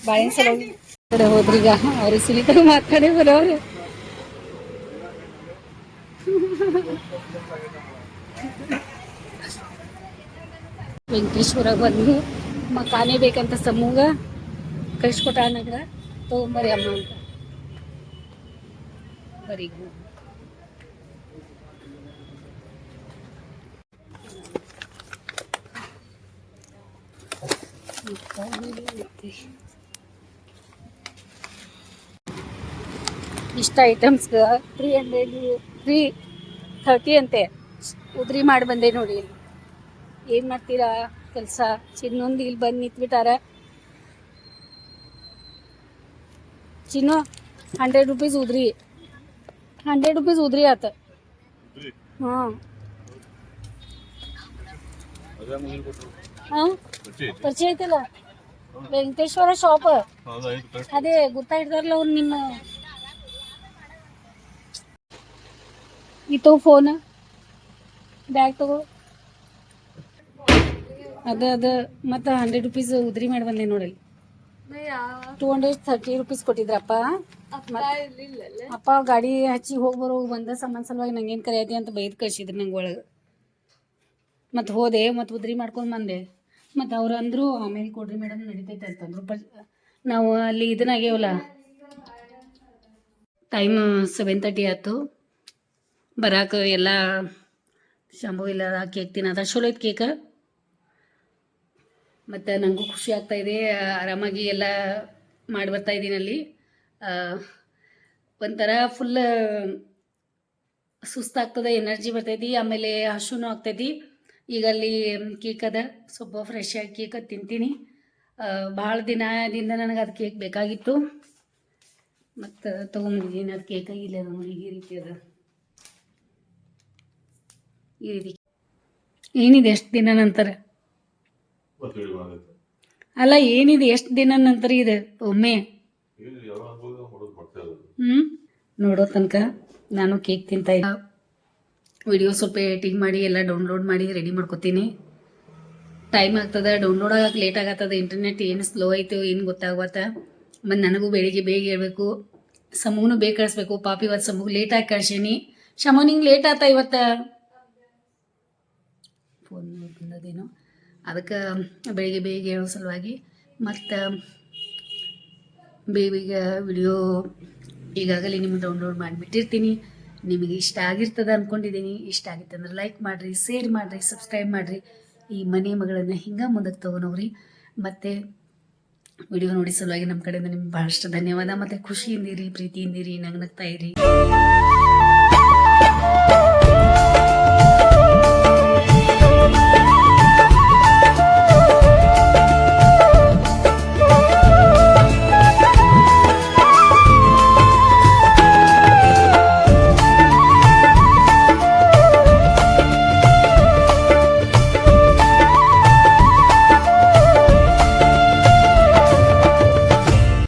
ಬಾಳೆಹಣ್ಣು ಸಲುವಾಗಿ ಕಡೆ ಹೋದ್ರೀಗ ಅವ್ರಿಗೆ ಸುಲಿತಾಗ ಮಾತಾಡಿ ಬರೋರು ವೆಂಕಟೇಶ್ವರ ಬಂದು ಮಕಾನೇ ಬೇಕಂತ ಸಮೂಗ ಕಳಿಸ್ಕೊಟ್ಟ ನಗರ ತೊಗೊಂಬರಿ ಅಮ್ಮ ಅಂತ ಬರೀ ಇಷ್ಟ ಐಟಮ್ಸ್ಗೆ 330 ಅಂತೆ ಉದ್ರಿ ಮಾಡಿ ಬಂದೆ ನೋಡಿ ಇಲ್ಲಿ ಏನು ಮಾಡ್ತೀರಾ ಕೆಲಸ ಚಿನ್ನೊಂದು ಇಲ್ಲಿ ಬಂದು ನಿಂತ್ಬಿಟ್ಟಾರ ಚಿನ್ನು 100 ರೂಪೀಸ್ ಉದ್ರಿ 100 ರೂಪೀಸ್ ಉದ್ರಿ ಆತ ಹಾಂ ಹಾಂ ಪರಿಚಯ ಐತಲ್ಲ ವೆಂಕಟೇಶ್ವರ ಶಾಪ್ ಅದೇ ಗೊತ್ತಾಯ್ತಾರಲ್ಲ ಅವ್ರು ನಿಮ್ಮ ಈ ತಗೋ ಫೋನ್ ಬ್ಯಾಗ್ ತಗೋ ಅದು ಮತ್ತು 100 ರೂಪೀಸ್ ಉದ್ರಿ ಮಾಡಿ ಬಂದೆ ನೋಡಿ 230 ರೂಪೀಸ್ ಕೊಟ್ಟಿದ್ರಪ್ಪ ಅಪ್ಪ ಗಾಡಿ ಹಚ್ಚಿ ಹೋಗಿ ಬರೋ ಬಂದ ಸಾಮಾನು ಸಲುವಾಗಿ ನಂಗೇನು ಕರೆಯತಿ ಅಂತ ಬೈದು ಕಳ್ಸಿದ್ರು ನಂಗೆ ಒಳಗೆ ಮತ್ತು ಹೋದೆ ಮತ್ತು ಉದ್ರಿ ಮಾಡ್ಕೊಂಡು ಬಂದೆ ಮತ್ತು ಅವ್ರು ಅಂದರು ಆಮೇಲೆ ಕೊಡ್ರಿ ಮೇಡಮ್ ನಡೀತೈತೆ ಅಂತಂದ್ರು ನಾವು ಅಲ್ಲಿ ಇದನ್ನಾಗ್ಯಾವಲ್ಲ ಟೈಮ್ 7:30 ಆಯ್ತು ಬರಾಕ ಎಲ್ಲ ಶಾಂಬು ಇಲ್ಲ ಕೇಕ್ ತಿನ್ನೋದ ಚಲೋ ಐತೆ ಕೇಕ ಮತ್ತು ನನಗೂ ಖುಷಿ ಆಗ್ತಾಯಿದೆ ಆರಾಮಾಗಿ ಎಲ್ಲ ಮಾಡಿ ಬರ್ತಾಯಿದ್ದೀನಿ ಅಲ್ಲಿ ಒಂಥರ ಫುಲ್ ಸುಸ್ತಾಗ್ತದೆ ಎನರ್ಜಿ ಬರ್ತೈತಿ ಆಮೇಲೆ ಹಸುನೂ ಆಗ್ತೈತಿ ಈಗ ಅಲ್ಲಿ ಕೇಕ್ ಅದ ಸ್ವಲ್ಪ ಫ್ರೆಶ್ ಆಗಿ ಕೇಕ್ ತಿಂತೀನಿ ಭಾಳ ದಿನದಿಂದ ನನಗೆ ಅದು ಕೇಕ್ ಬೇಕಾಗಿತ್ತು ಮತ್ತು ತೊಗೊಂಬಂದಿದ್ದೀನಿ ಅದು ಕೇಕ್ ಇಲ್ಲ ಅದು ನೋಡಿ ಈ ರೀತಿ ಅದ ಈ ರೀತಿ ಏನಿದೆ ಎಷ್ಟು ದಿನ ನಂತರ ಅಲ್ಲ ಏನಿದೆ ಎಷ್ಟು ದಿನ ನಂತರ ಇದೆ ಒಮ್ಮೆ ನೋಡೋ ತನಕ ನಾನು ಕೇಕ್ ತಿಂತಾ ಇಲ್ಲ ವಿಡಿಯೋ ಸ್ವಲ್ಪ ಎಡಿಟಿಂಗ್ ಮಾಡಿ ಎಲ್ಲ ಡೌನ್ಲೋಡ್ ಮಾಡಿ ರೆಡಿ ಮಾಡ್ಕೊತೀನಿ ಟೈಮ್ ಆಗ್ತದೆ ಡೌನ್ಲೋಡ್ ಆಗಕ್ಕೆ ಲೇಟ್ ಆಗತ್ತದ ಇಂಟರ್ನೆಟ್ ಏನು ಸ್ಲೋ ಐತೋ ಏನು ಗೊತ್ತಾಗತ್ತ ಮತ್ತು ನನಗೂ ಬೆಳಿಗ್ಗೆ ಬೇಗ ಹೇಳ್ಬೇಕು ಸಮೂನು ಬೇಗ ಕಳಿಸ್ಬೇಕು ಪಾಪಿ ಇವತ್ತು ಸಮೂಗ ಲೇಟಾಗಿ ಕಳ್ಸೀನಿ ಶಮು ನಿಂಗೆ ಲೇಟ್ ಆತ ಇವತ್ತು ಫೋನ್ ಬಂದದೇನೋ ಅದಕ್ಕೆ ಬೆಳಿಗ್ಗೆ ಬೇಗ ಹೇಳೋ ಸಲುವಾಗಿ ಮತ್ತು ಬೇಗ ವಿಡಿಯೋ ಈಗಾಗಲೇ ನಿಮ್ಗೆ ಡೌನ್ಲೋಡ್ ಮಾಡಿಬಿಟ್ಟಿರ್ತೀನಿ ನಿಮಗೆ ಇಷ್ಟ ಆಗಿರ್ತದೆ ಅಂದ್ಕೊಂಡಿದ್ದೀನಿ ಇಷ್ಟ ಆಗಿತ್ತು ಅಂದ್ರೆ ಲೈಕ್ ಮಾಡಿರಿ ಶೇರ್ ಮಾಡಿರಿ ಸಬ್ಸ್ಕ್ರೈಬ್ ಮಾಡಿರಿ ಈ ಮನೆ ಮಗಳನ್ನು ಹಿಂಗೆ ಮುಂದಕ್ಕೆ ತೊಗೊಳೋರಿ ಮತ್ತು ವಿಡಿಯೋ ನೋಡಿ ಸಲುವಾಗಿ ನಮ್ಮ ಕಡೆಯಿಂದ ನಿಮ್ಗೆ ಭಾಳಷ್ಟು ಧನ್ಯವಾದ ಮತ್ತು ಖುಷಿಯಿಂದಿರಿ ಪ್ರೀತಿಯಿಂದಿರಿ ನಗ್ನಗ್ತಾ ಇರಿ ಧನ್ಯವಾದ.